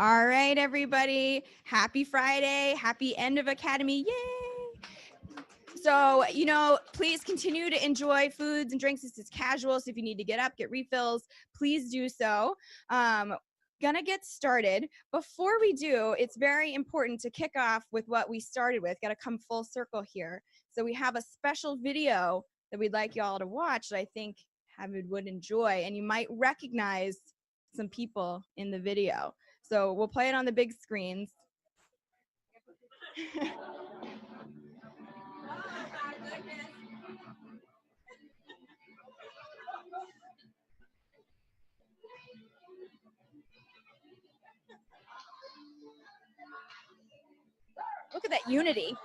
All right, everybody. Happy Friday. Happy end of Academy. Yay. So, please continue to enjoy foods and drinks. This is casual. So if you need to get up, get refills, please do so. Gonna get started. Before we do, it's very important to kick off with what we started with. Got to come full circle here. So we have a special video that we'd like y'all to watch that I think Hamid would enjoy, and you might recognize some people in the video. So we'll play it on the big screens. Look at that unity.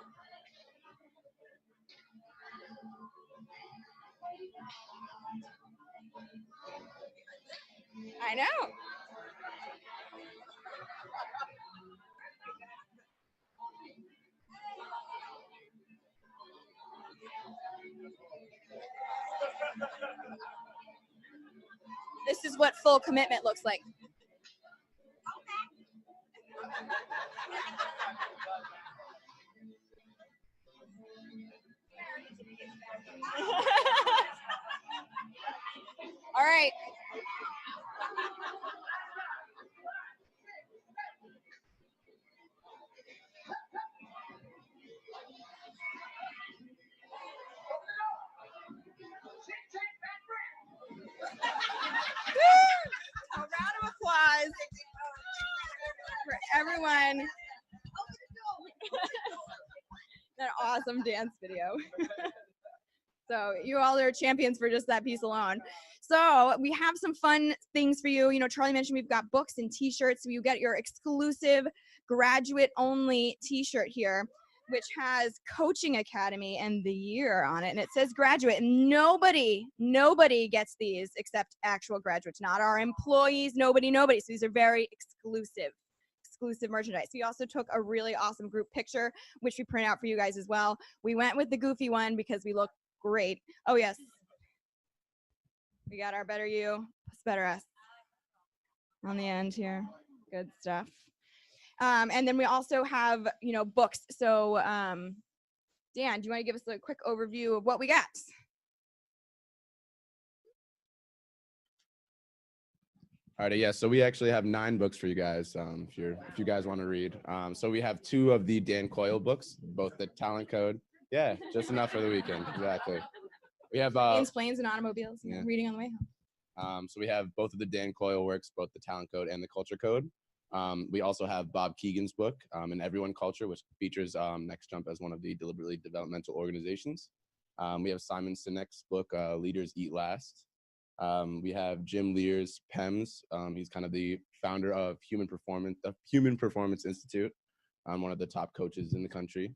I know. This is what full commitment looks like. All right. A round of applause for everyone. That awesome dance video. So you all are champions for just that piece alone. So we have some fun things for you. Charlie mentioned we've got books and t-shirts. So you get your exclusive graduate only t-shirt here, which has Coaching Academy and the year on it. And it says graduate. And nobody gets these except actual graduates, not our employees, nobody. So these are very exclusive merchandise. We also took a really awesome group picture, which we print out for you guys as well. We went with the goofy one because we look great. Oh, yes. We got our better you, better us on the end here. Good stuff. And then we also have, books. So, Dan, do you want to give us a quick overview of what we got? All right, yeah, so we actually have 9 books for you guys, if you guys want to read. So we have 2 of the Dan Coyle books, both the Talent Code. Yeah, just enough for the weekend, exactly. We have planes, and automobiles. Yeah. Reading on the way home. So we have both of the Dan Coyle works, both the Talent Code and the Culture Code. We also have Bob Keegan's book, In Everyone Culture, which features Next Jump as one of the deliberately developmental organizations. We have Simon Sinek's book, Leaders Eat Last. We have Jim Lear's PEMS. He's kind of the founder of the Human Performance Institute, one of the top coaches in the country.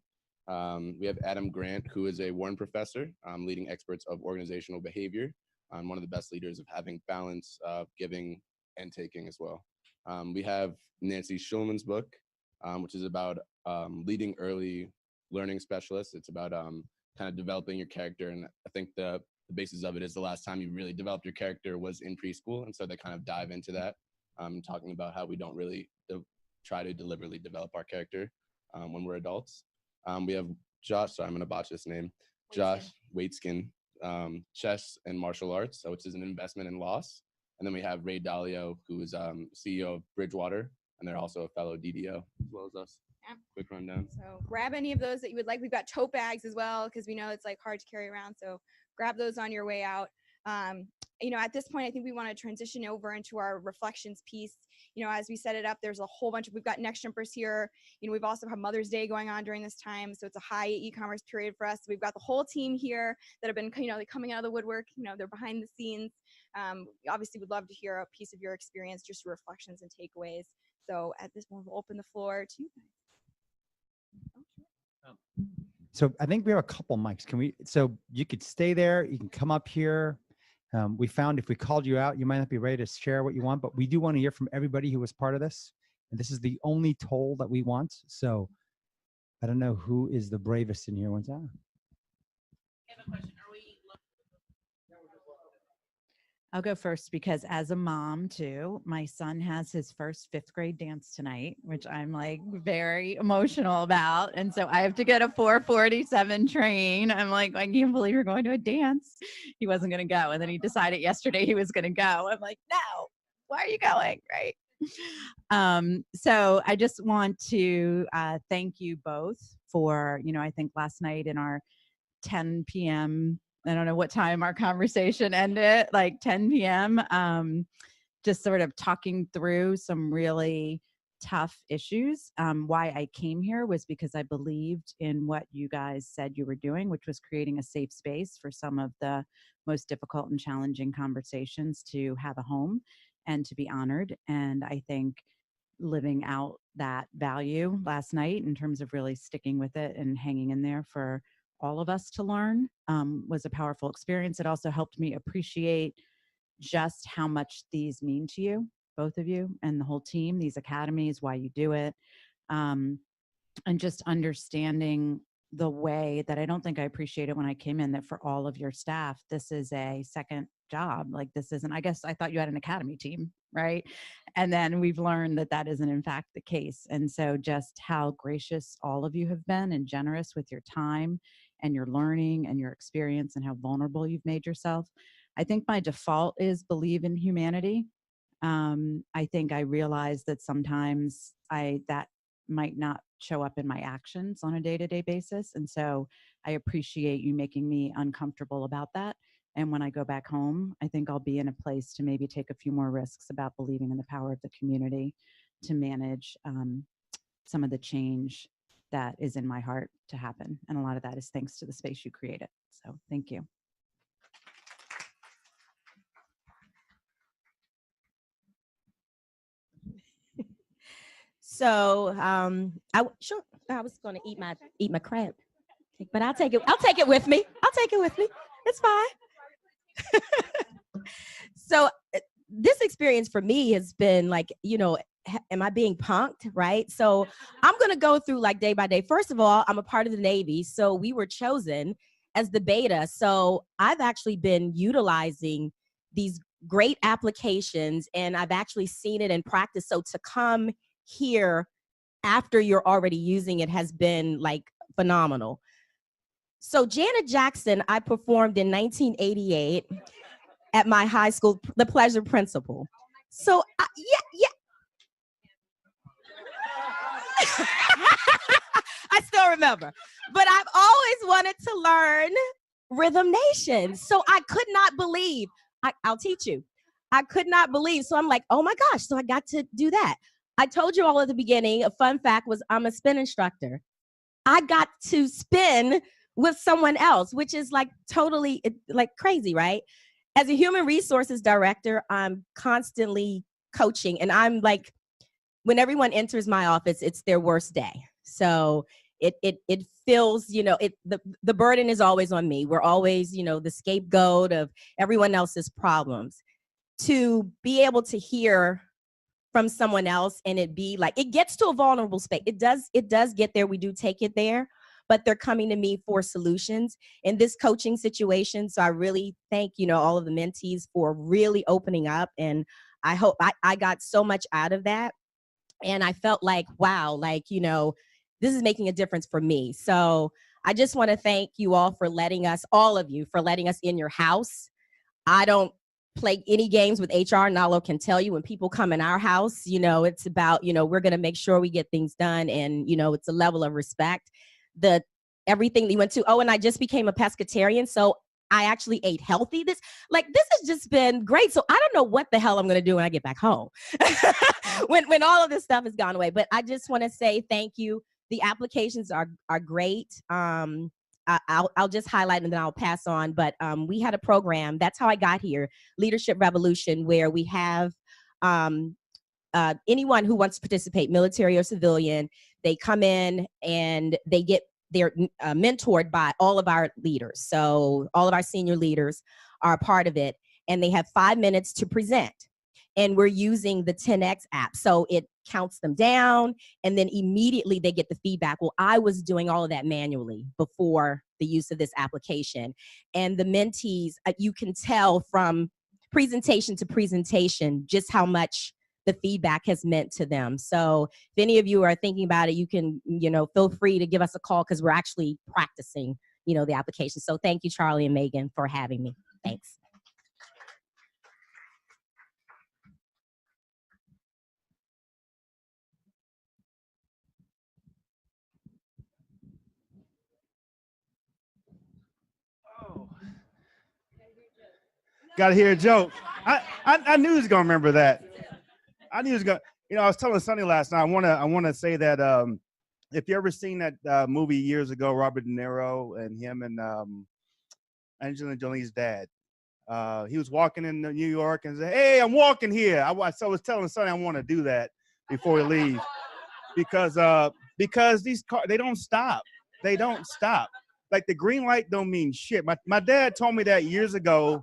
We have Adam Grant, who is a Warren professor, leading experts of organizational behavior, one of the best leaders of having balance, giving and taking as well. We have Nancy Schulman's book, which is about leading early learning specialists. It's about kind of developing your character. And I think the basis of it is the last time you really developed your character was in preschool. And so they kind of dive into that, talking about how we don't really try to deliberately develop our character when we're adults. We have Josh, sorry, I'm going to botch this name, Josh Waitskin, Chess and Martial Arts, which is an investment in loss. And then we have Ray Dalio, who is CEO of Bridgewater, and they're also a fellow DDO as well as us. Yeah. Quick rundown. So grab any of those that you would like. We've got tote bags as well, because we know it's like hard to carry around. So grab those on your way out. At this point, I think we want to transition over into our reflections piece. As we set it up, there's a whole bunch of, we've got Next Jumpers here. We've also had Mother's Day going on during this time. So it's a high e-commerce period for us. So we've got the whole team here that have been, coming out of the woodwork. They're behind the scenes. Obviously would love to hear a piece of your experience, just reflections and takeaways. So at this point, we'll open the floor to you guys. So I think we have a couple mics. So you could stay there. You can come up here. We found if we called you out, you might not be ready to share what you want, but we do want to hear from everybody who was part of this. And this is the only toll that we want. So I don't know who is the bravest in here. What's that? I have a question. I'll go first because as a mom too, my son has his first 5th grade dance tonight, which I'm like very emotional about. And so I have to get a 4:47 train. I'm like, I can't believe you're going to a dance. He wasn't going to go. And then he decided yesterday he was going to go. I'm like, no, why are you going? Right. So I just want to thank you both for, I think last night in our 10 p.m. I don't know what time our conversation ended, like 10 p.m. Just sort of talking through some really tough issues. Why I came here was because I believed in what you guys said you were doing, which was creating a safe space for some of the most difficult and challenging conversations to have a home and to be honored. And I think living out that value last night in terms of really sticking with it and hanging in there for all of us to learn was a powerful experience. It also helped me appreciate just how much these mean to you, both of you and the whole team, these academies, why you do it, and just understanding the way that I don't think I appreciated when I came in, that for all of your staff, this is a second job. Like this isn't, I guess I thought you had an academy team, right? And then we've learned that that isn't in fact the case. And so just how gracious all of you have been and generous with your time and your learning and your experience and how vulnerable you've made yourself. I think my default is believe in humanity. I think I realize that sometimes that might not show up in my actions on a day-to-day basis. And so I appreciate you making me uncomfortable about that. And when I go back home, I think I'll be in a place to maybe take a few more risks about believing in the power of the community to manage some of the change that is in my heart to happen. And a lot of that is thanks to the space you created. So thank you. So I was going to eat my crab, but I'll take it. I'll take it with me. I'll take it with me. It's fine. So this experience for me has been like, am I being punked, right? So I'm going to go through like day by day. First of all, I'm a part of the Navy, so we were chosen as the beta. So I've actually been utilizing these great applications, and I've actually seen it in practice. So to come here after you're already using it has been like phenomenal. So Janet Jackson, I performed in 1988 at my high school, the Pleasure Principal. So yeah. I still remember, but I've always wanted to learn Rhythm Nation. So I could not believe, I'll teach you. I could not believe. So I'm like, oh my gosh, so I got to do that. I told you all at the beginning, a fun fact was I'm a spin instructor. I got to spin with someone else, which is like totally like crazy, right? As a human resources director, I'm constantly coaching, and I'm like, when everyone enters my office, it's their worst day. So it feels, the burden is always on me. We're always, the scapegoat of everyone else's problems. To be able to hear from someone else and it be like, it gets to a vulnerable space. It does get there. We do take it there, but they're coming to me for solutions in this coaching situation. So I really thank, all of the mentees for really opening up. And I hope I got so much out of that. And I felt like, wow, like, this is making a difference for me. So I just want to thank you all for all of you for letting us in your house. I don't play any games with HR. Nalo can tell you when people come in our house, it's about, we're going to make sure we get things done. And, it's a level of respect. Everything that you went to. Oh, and I just became a pescatarian. So I actually ate healthy. This has just been great. So I don't know what the hell I'm going to do when I get back home when all of this stuff has gone away. But I just want to say thank you. The applications are great. I'll just highlight and then I'll pass on. But we had a program. That's how I got here, Leadership Revolution, where we have anyone who wants to participate, military or civilian, they come in and they're mentored by all of our leaders. So all of our senior leaders are a part of it, and they have 5 minutes to present. And we're using the 10X app. So it counts them down, and then immediately they get the feedback. Well, I was doing all of that manually before the use of this application. And the mentees, you can tell from presentation to presentation, just how much the feedback has meant to them. So if any of you are thinking about it, you can, feel free to give us a call because we're actually practicing, the application. So thank you, Charlie and Megan, for having me. Thanks. Oh. Got to hear a joke. I knew he was gonna remember that. I knew he was gonna. I was telling Sonny last night. I wanna say that if you ever seen that movie years ago, Robert De Niro and him and Angelina Jolie's dad. He was walking in New York and said, "Hey, I'm walking here." I was telling Sonny I want to do that before we leave because these cars, they don't stop. They don't stop. Like the green light don't mean shit. My dad told me that years ago.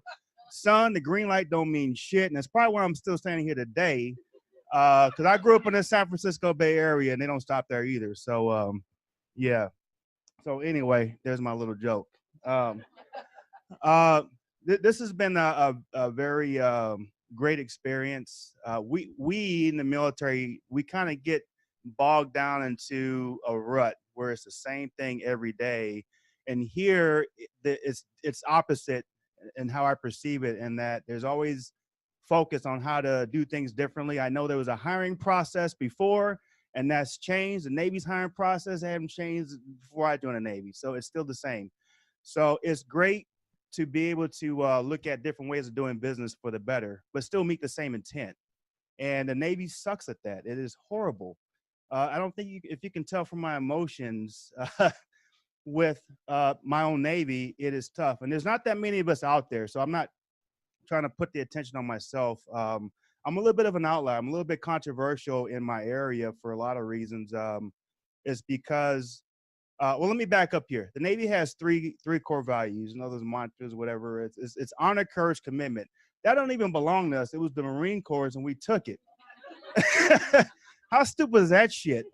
Son, the green light don't mean shit, and that's probably why I'm still standing here today. Because I grew up in the San Francisco Bay Area, and they don't stop there either. So, yeah. So anyway, there's my little joke. This has been a very great experience. We in the military, we kind of get bogged down into a rut where it's the same thing every day, and here it's opposite in how I perceive it, and that there's always focus on how to do things differently. I know there was a hiring process before, and that's changed. The Navy's hiring process hadn't changed before I joined the Navy, so it's still the same. So it's great to be able to look at different ways of doing business for the better, but still meet the same intent. And the Navy sucks at that. It is horrible. I don't think if you can tell from my emotions with my own Navy, it is tough. And there's not that many of us out there, so I'm not trying to put the attention on myself. I'm a little bit of an outlier. I'm a little bit controversial in my area for a lot of reasons. It's because, well, let me back up here. The Navy has three core values, those mantras, whatever. It's honor, courage, commitment. That don't even belong to us. It was the Marine Corps, and we took it. How stupid is that shit?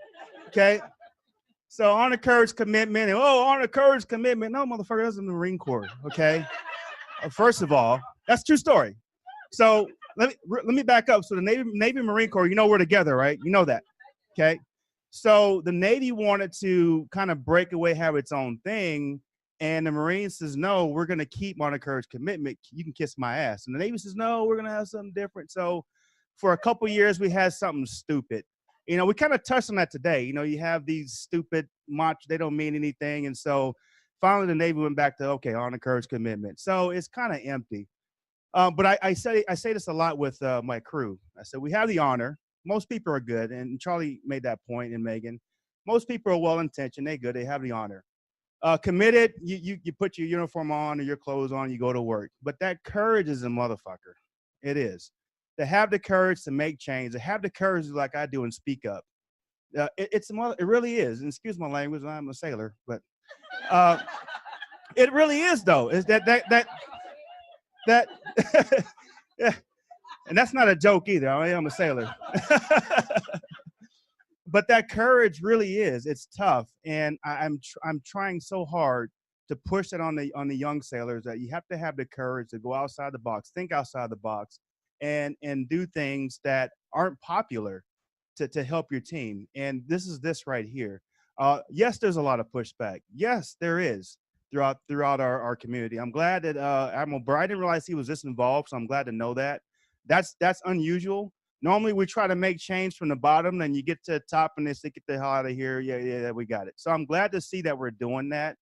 Okay. So honor, courage, commitment, and honor, courage, commitment. No, motherfucker, that's in the Marine Corps. Okay. First of all, that's a true story. So let me back up. So the Navy Marine Corps, we're together, right? You know that. Okay. So the Navy wanted to kind of break away, have its own thing. And the Marines says, no, we're going to keep honor, courage, commitment. You can kiss my ass. And the Navy says, no, we're going to have something different. So for a couple years, we had something stupid. We kind of touched on that today. You have these stupid mantras, they don't mean anything. And so finally the Navy went back to, okay, honor, courage, commitment. So it's kind of empty. But I say this a lot with my crew. I said, we have the honor. Most people are good. And Charlie made that point, and Megan. Most people are well-intentioned. They're good. They have the honor. Committed, you put your uniform on or your clothes on, you go to work. But that courage is a motherfucker. It is. To have the courage to make change, to have the courage like I do and speak up. It really is. And excuse my language, I'm a sailor, but it really is though. Is that yeah. And that's not a joke either. I am a sailor. But that courage really is. It's tough, and I'm trying so hard to push it on the young sailors that you have to have the courage to go outside the box, think outside the box, and do things that aren't popular to help your team. And this right here. Yes, there's a lot of pushback. Yes, there is throughout our community. I'm glad that Admiral Burr, I didn't realize he was this involved, so I'm glad to know that. That's unusual. Normally we try to make change from the bottom, then you get to the top and they say, get the hell out of here. Yeah, we got it. So I'm glad to see that we're doing that.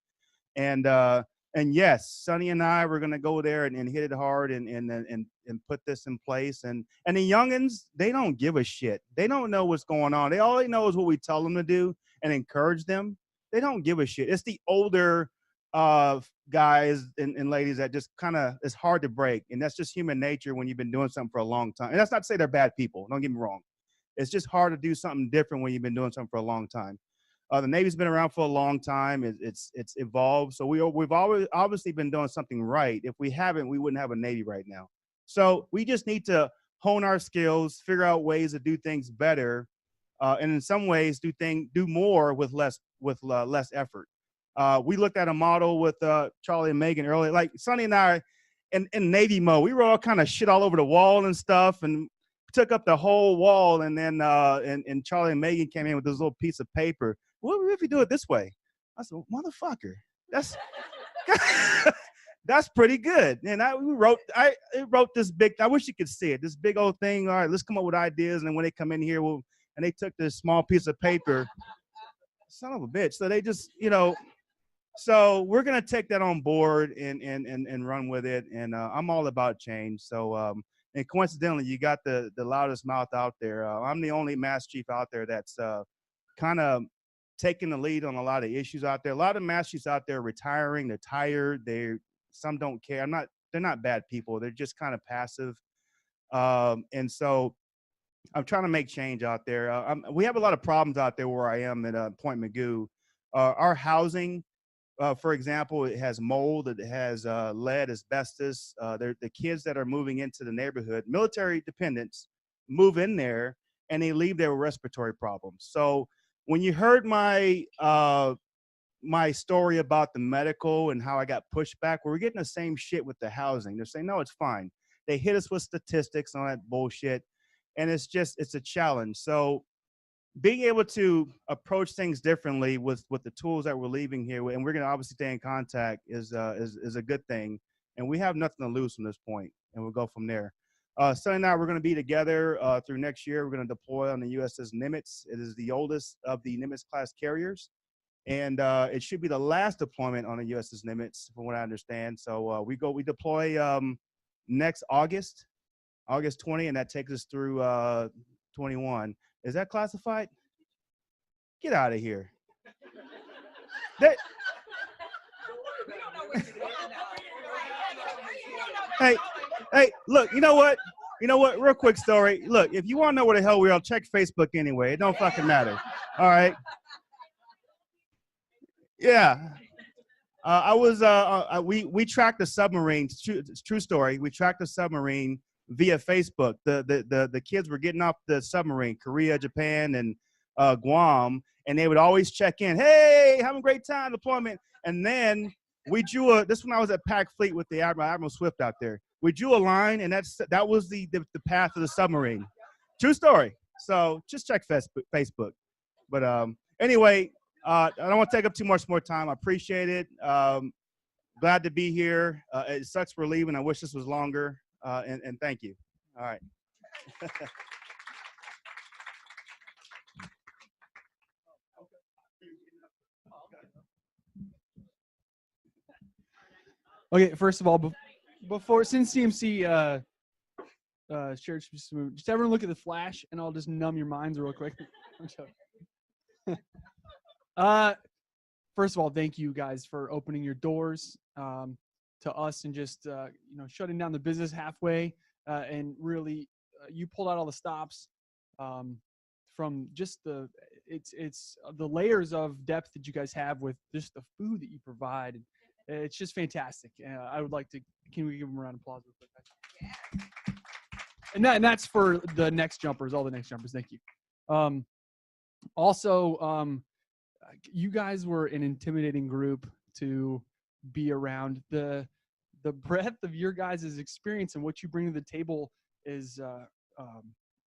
And yes, Sonny and I, we're gonna go there and hit it hard and put this in place. And the youngins, they don't give a shit. They don't know what's going on. All they know is what we tell them to do and encourage them. They don't give a shit. It's the older guys and ladies that just kind of, it's hard to break. And that's just human nature when you've been doing something for a long time. And that's not to say they're bad people. Don't get me wrong. It's just hard to do something different when you've been doing something for a long time. The Navy's been around for a long time. It's evolved. So we've always obviously been doing something right. If we haven't, we wouldn't have a Navy right now. So we just need to hone our skills, figure out ways to do things better, and in some ways do more with less effort. We looked at a model with Charlie and Megan earlier. Like Sonny and I, in Navy mode. We wrote all kind of shit all over the wall and stuff, and took up the whole wall. And then and Charlie and Megan came in with this little piece of paper. What if we do it this way? I said, motherfucker, that's that's pretty good. And I wrote this big. I wish you could see it. This big old thing. All right, let's come up with ideas. And then when they come in here, and they took this small piece of paper. Son of a bitch. So they just, so we're gonna take that on board and run with it. And I'm all about change. So and coincidentally, you got the loudest mouth out there. I'm the only Mass Chief out there that's kind of taking the lead on a lot of issues out there. A lot of Mass Chiefs out there are retiring. They're tired. Some don't care. They're not bad people. They're just kind of passive. And so I'm trying to make change out there. We have a lot of problems out there where I am at Point Magoo. Our housing, for example, it has mold, it has lead, asbestos. The kids that are moving into the neighborhood, military dependents, move in there and they leave there with respiratory problems. So when you heard my story about the medical and how I got pushed back, we're getting the same shit with the housing. They're saying, no, it's fine. They hit us with statistics and all that bullshit. And it's a challenge. So being able to approach things differently with the tools that we're leaving here, and we're going to obviously stay in contact, is a good thing. And we have nothing to lose from this point, and we'll go from there. Sunday night, we're going to be together through next year. We're going to deploy on the USS Nimitz. It is the oldest of the Nimitz-class carriers, and it should be the last deployment on the USS Nimitz, from what I understand. So we deploy next August 20, and that takes us through 21. Is that classified? Get out of here. Hey, look, you know what? Real quick story. Look, if you want to know where the hell we are, check Facebook anyway. It don't fucking matter. All right. Yeah. We tracked the submarine. True story. We tracked the submarine via Facebook. The kids were getting off the submarine, Korea, Japan, and Guam, and they would always check in. Hey, having a great time, deployment. And then we drew this when I was at Pac Fleet with the Admiral Swift out there. We drew a line, and that was the path of the submarine. True story. So just check Facebook. But anyway, I don't want to take up too much more time. I appreciate it. Glad to be here. It sucks we're leaving. I wish this was longer. And thank you. All right. Okay, first of all, since CMC shared, just everyone look at the flash, and I'll just numb your minds real quick. First of all, thank you guys for opening your doors to us and just shutting down the business halfway, and really you pulled out all the stops from just the layers of depth that you guys have with just the food that you provide. It's just fantastic. I would like to, can we give them a round of applause real quick? Yeah. And that's for the next jumpers, all the next jumpers. Thank you. Also, you guys were an intimidating group to be around. The breadth of your guys' experience and what you bring to the table is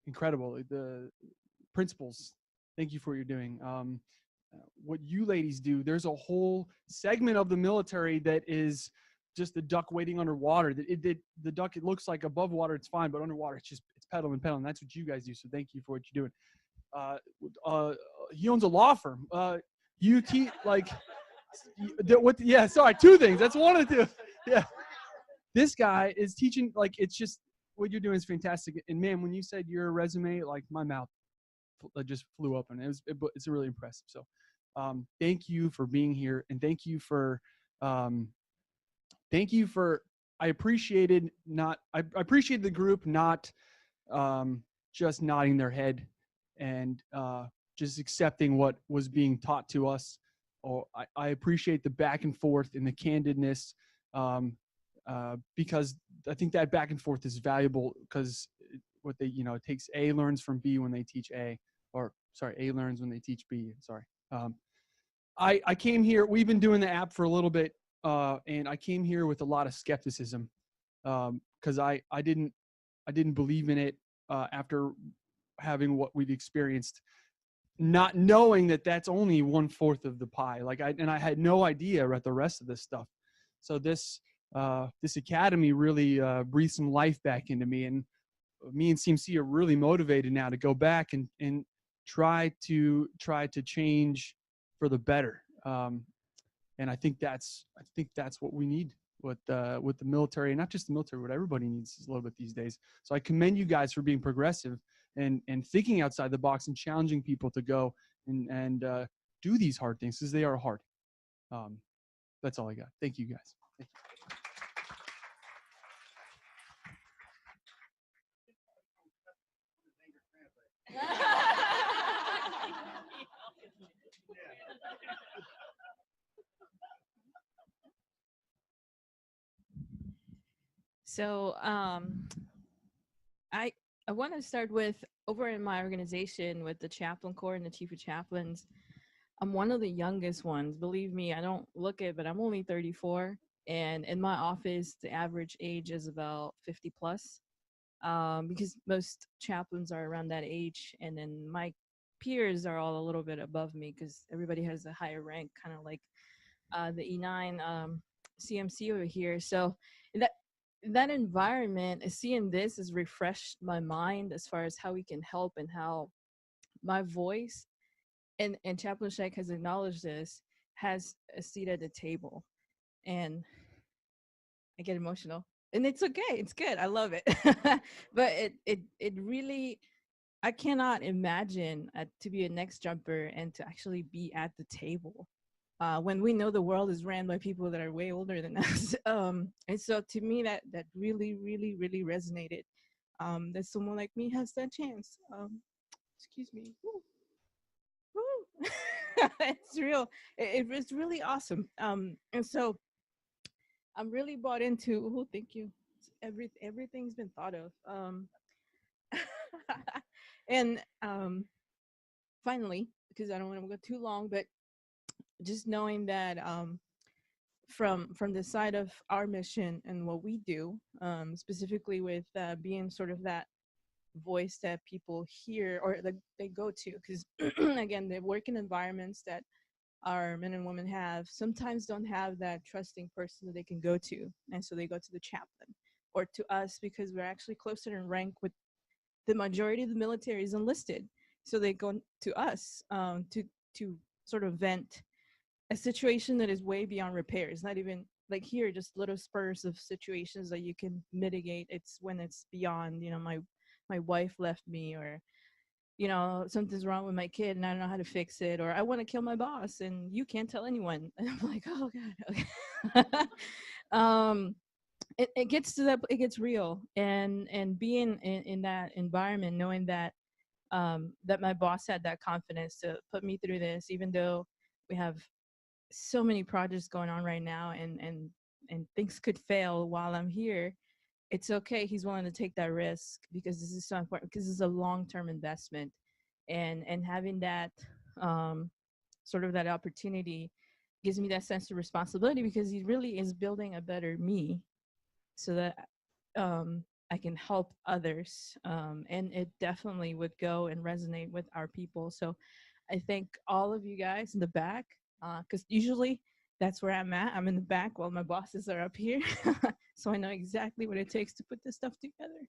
incredible. The principles, thank you for what you're doing. What you ladies do, there's a whole segment of the military that is just the duck waiting underwater. The duck, it looks like above water, it's fine, but underwater, it's pedal and pedal. And that's what you guys do. So thank you for what you're doing. He owns a law firm. You teach two things. That's one of the two. Yeah. This guy is teaching, it's just, what you're doing is fantastic. And man, when you said your resume, my mouth just flew open. It's really impressive. So thank you for being here. And thank you for, I appreciated the group not just nodding their head and just accepting what was being taught to us. I appreciate the back and forth and the candidness, because I think that back and forth is valuable, because it takes A learns from B when they teach A, A learns when they teach B. Sorry. I came here, we've been doing the app for a little bit, and I came here with a lot of skepticism. because I didn't believe in it after having what we'd experienced, not knowing that that's only 1/4 of the pie. I had no idea about the rest of this stuff. So this academy really breathed some life back into me, and me and CMC are really motivated now to go back and try to change for the better. And I think that's what we need with the military, and not just the military, what everybody needs is a little bit these days. So I commend you guys for being progressive and thinking outside the box and challenging people to go and do these hard things, because they are hard. That's all I got. Thank you, guys. Thank you. So I want to start with, over in my organization with the chaplain corps and the chief of chaplains, I'm one of the youngest ones. Believe me, I don't look it, but I'm only 34. And in my office, the average age is about 50 plus, because most chaplains are around that age. And then my peers are all a little bit above me because everybody has a higher rank, kind of like the E9 CMC over here. So that environment, seeing this has refreshed my mind as far as how we can help, and how my voice, and Chaplain Sheck has acknowledged this, has a seat at the table. And I get emotional, and it's okay. It's good. I love it. But it really, I cannot imagine to be a next jumper and to actually be at the table when we know the world is ran by people that are way older than us. And so to me, that really, really, really resonated. That someone like me has that chance. Excuse me. Woo. Woo. It's real. It's really awesome. And so I'm really bought into. Oh, thank you. Everything's been thought of. And finally, because I don't want to go too long, but just knowing that from the side of our mission and what we do, specifically with being sort of that voice that people hear or they go to, because again, they work in environments that our men and women have sometimes don't have that trusting person that they can go to, and so they go to the chaplain or to us because we're actually closer in rank with the majority of the military is enlisted, so they go to us to sort of vent a situation that is way beyond repair. It's not even like here, just little spurs of situations that you can mitigate. It's when it's beyond, my wife left me, or something's wrong with my kid and I don't know how to fix it, or I want to kill my boss and you can't tell anyone. And I'm like, oh god, okay. It gets to that, it gets real, and being in that environment, knowing that that my boss had that confidence to put me through this, even though we have so many projects going on right now, and things could fail while I'm here. It's okay. He's willing to take that risk because this is so important, because it's a long-term investment, and having that sort of that opportunity gives me that sense of responsibility, because he really is building a better me so that I can help others. And it definitely would go and resonate with our people. So I thank all of you guys in the back, because usually that's where I'm at. I'm in the back while my bosses are up here. So I know exactly what it takes to put this stuff together.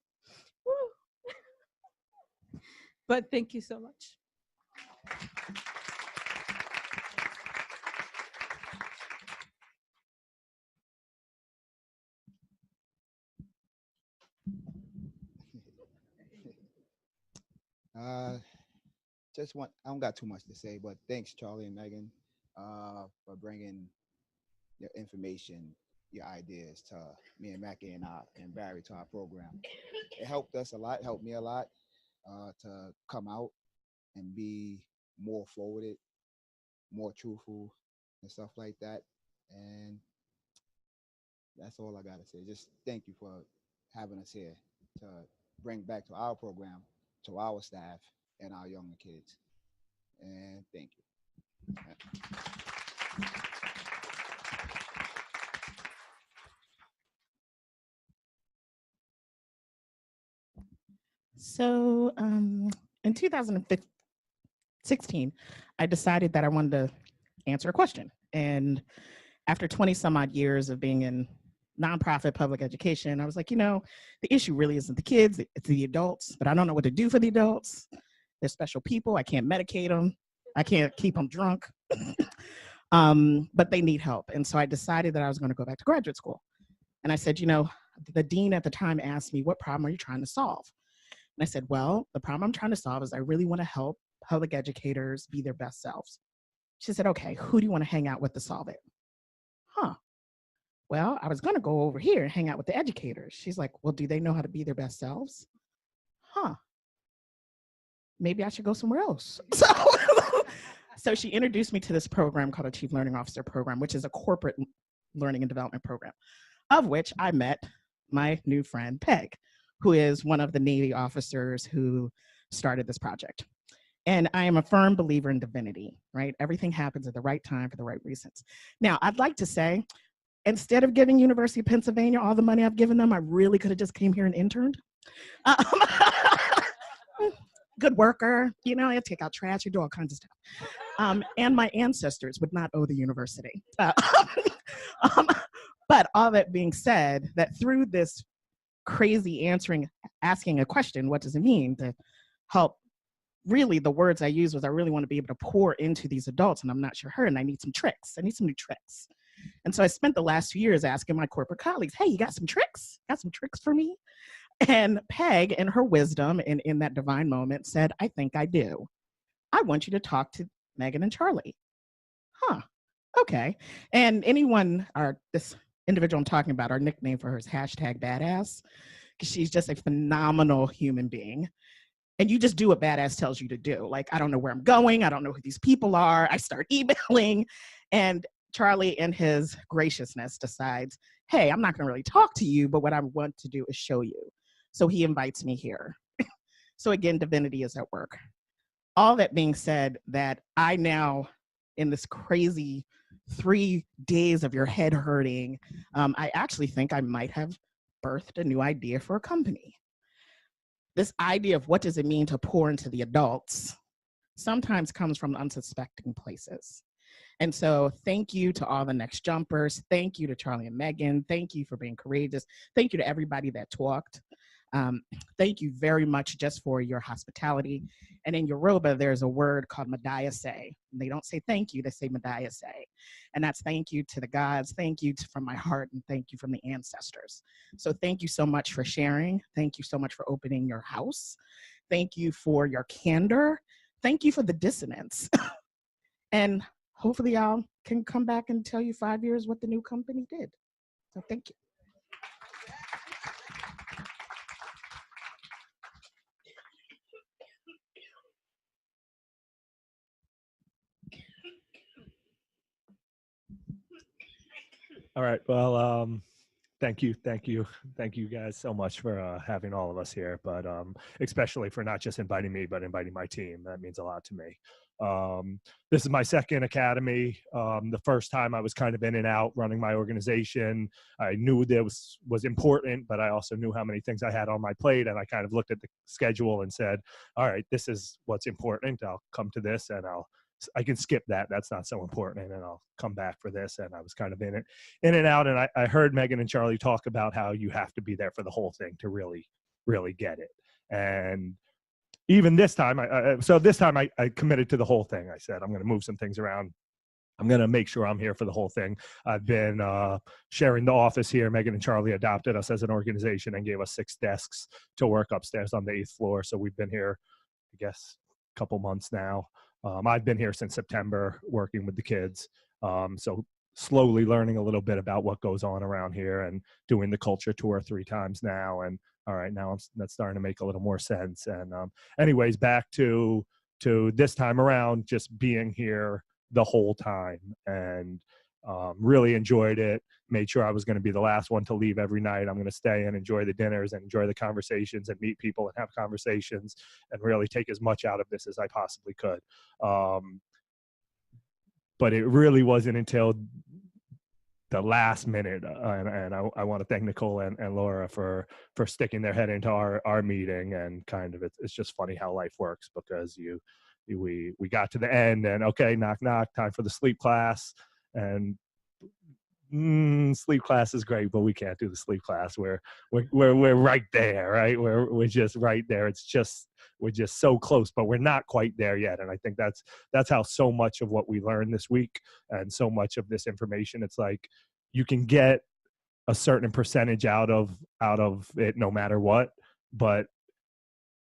Woo! But thank you so much. I don't got too much to say, but thanks, Charlie and Megan, for bringing your information, your ideas to me and Mackie and Barry to our program. It helped us a lot, helped me a lot to come out and be more forwarded, more truthful, and stuff like that. And that's all I got to say. Just thank you for having us here to bring back to our program, to our staff, and our younger kids. And thank you. So in 2016, I decided that I wanted to answer a question. And after 20 some odd years of being in nonprofit public education, I was like, the issue really isn't the kids, it's the adults, but I don't know what to do for the adults. They're special people. I can't medicate them. I can't keep them drunk, but they need help. And so I decided that I was going to go back to graduate school. And I said, the dean at the time asked me, what problem are you trying to solve? And I said, well, the problem I'm trying to solve is I really want to help public educators be their best selves. She said, okay, who do you want to hang out with to solve it? Well, I was going to go over here and hang out with the educators. She's like, well, do they know how to be their best selves? Maybe I should go somewhere else. So she introduced me to this program called a Chief Learning Officer program, which is a corporate learning and development program, of which I met my new friend, Peg, who is one of the Navy officers who started this project. And I am a firm believer in divinity, right? Everything happens at the right time for the right reasons. Now, I'd like to say, instead of giving University of Pennsylvania all the money I've given them, I really could have just came here and interned. Good worker, I take out trash, you do all kinds of stuff. And my ancestors would not owe the university. But all that being said, that through this crazy asking a question, what does it mean to help? Really, the words I use was I really want to be able to pour into these adults, and I'm not sure her, and I need some tricks. I need some new tricks. And so I spent the last few years asking my corporate colleagues, hey, you got some tricks? Got some tricks for me? And Peg, in her wisdom and in that divine moment, said, I think I do. I want you to talk to Megan and Charlie. Okay. And this individual I'm talking about, our nickname for her is #badass, because she's just a phenomenal human being. And you just do what badass tells you to do. Like, I don't know where I'm going. I don't know who these people are. I start emailing. And Charlie, in his graciousness, decides, hey, I'm not going to really talk to you, but what I want to do is show you. So he invites me here. So again, divinity is at work. All that being said, that I now, in this crazy 3 days of your head hurting, I actually think I might have birthed a new idea for a company. This idea of what does it mean to pour into the adults sometimes comes from unsuspecting places. And so thank you to all the next jumpers. Thank you to Charlie and Megan. Thank you for being courageous. Thank you to everybody that talked. Thank you very much just for your hospitality. And in Yoruba, there's a word called Madayase. They don't say thank you, they say Madayase. And that's thank you to the gods, thank you from my heart, and thank you from the ancestors. So thank you so much for sharing. Thank you so much for opening your house. Thank you for your candor. Thank you for the dissonance. And hopefully y'all can come back and tell you 5 years what the new company did. So thank you. All right. Well, thank you guys so much for having all of us here, but especially for not just inviting me, but inviting my team. That means a lot to me. This is my second academy. The first time I was kind of in and out running my organization. I knew this was important, but I also knew how many things I had on my plate, and I kind of looked at the schedule and said, all right, this is what's important. I'll come to this, and I can skip that. That's not so important. And I'll come back for this. And I was kind of in and out. And I heard Megan and Charlie talk about how you have to be there for the whole thing to really, really get it. And even this time, I committed to the whole thing. I said, I'm going to move some things around. I'm going to make sure I'm here for the whole thing. I've been sharing the office here. Megan and Charlie adopted us as an organization and gave us 6 desks to work upstairs on the 8th floor. So we've been here, I guess, a couple months now. I've been here since September working with the kids. So slowly learning a little bit about what goes on around here and doing the culture tour 3 times now. And all right, now that's starting to make a little more sense. And anyways, back to this time around, just being here the whole time and really enjoyed it. Made sure I was going to be the last one to leave every night. I'm going to stay and enjoy the dinners and enjoy the conversations and meet people and have conversations and really take as much out of this as I possibly could. But it really wasn't until the last minute, and I want to thank Nicole and Laura for sticking their head into our meeting, and kind of it's just funny how life works, because we got to the end, and okay, knock knock, time for the sleep class, and sleep class is great, but we can't do the sleep class. We're right there, right? We're just right there. We're just so close, but we're not quite there yet. And I think that's how so much of what we learned this week, and so much of this information, it's like you can get a certain percentage out of it no matter what, but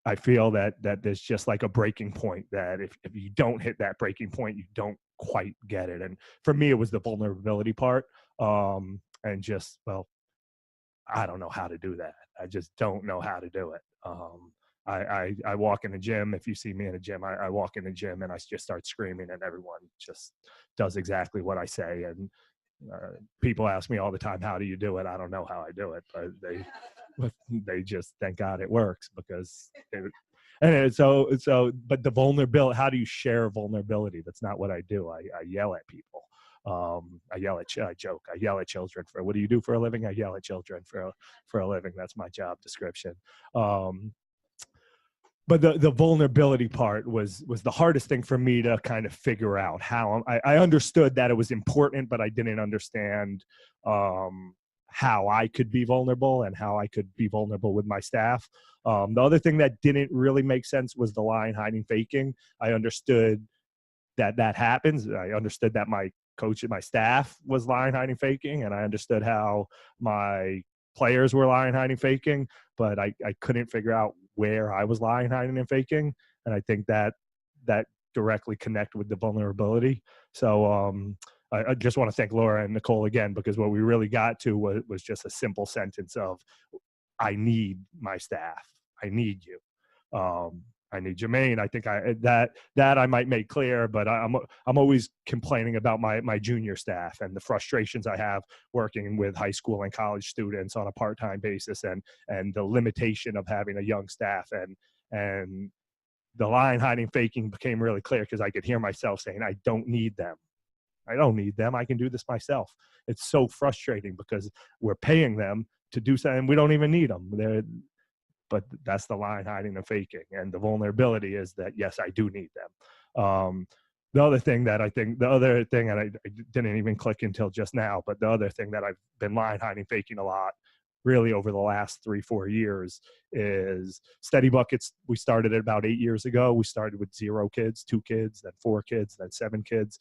I feel that there's just like a breaking point, that if you don't hit that breaking point, you don't quite get it. And for me, it was the vulnerability part. And just, well, I don't know how to do that. I just don't know how to do it. I walk in the gym. If you see me in a gym, I walk in the gym and I just start screaming, and everyone just does exactly what I say. And people ask me all the time, how do you do it? I don't know how I do it, but they just, thank God it works, because but the vulnerability, how do you share vulnerability? That's not what I do. I yell at people. I joke. I yell at children. For what do you do for a living? I yell at children for a living. That's my job description. But the vulnerability part was the hardest thing for me to kind of figure out. How I understood that it was important, but I didn't understand how I could be vulnerable, and how I could be vulnerable with my staff. The other thing that didn't really make sense was the lying, hiding, faking. I understood that happens. I understood that my coach and my staff was lying, hiding, faking, and I understood how my players were lying, hiding, faking, but I couldn't figure out where I was lying, hiding, and faking. And I think that directly connect with the vulnerability. So I just want to thank Laura and Nicole again, because what we really got to was just a simple sentence of, I need my staff. I need you. I need Jermaine. I think that I might make clear, but I'm always complaining about my junior staff and the frustrations I have working with high school and college students on a part-time basis, and the limitation of having a young staff, and the lying, hiding, faking became really clear, because I could hear myself saying, I don't need them. I don't need them. I can do this myself. It's so frustrating, because we're paying them to do something we don't even need them. But that's the line, hiding and faking. And the vulnerability is that, yes, I do need them. The other thing, and I didn't even click until just now, but the other thing that I've been lying, hiding, faking a lot, really over the last 3-4 years, is Steady Buckets. We started it about 8 years ago. We started with 0 kids, 2 kids, then 4 kids, then 7 kids.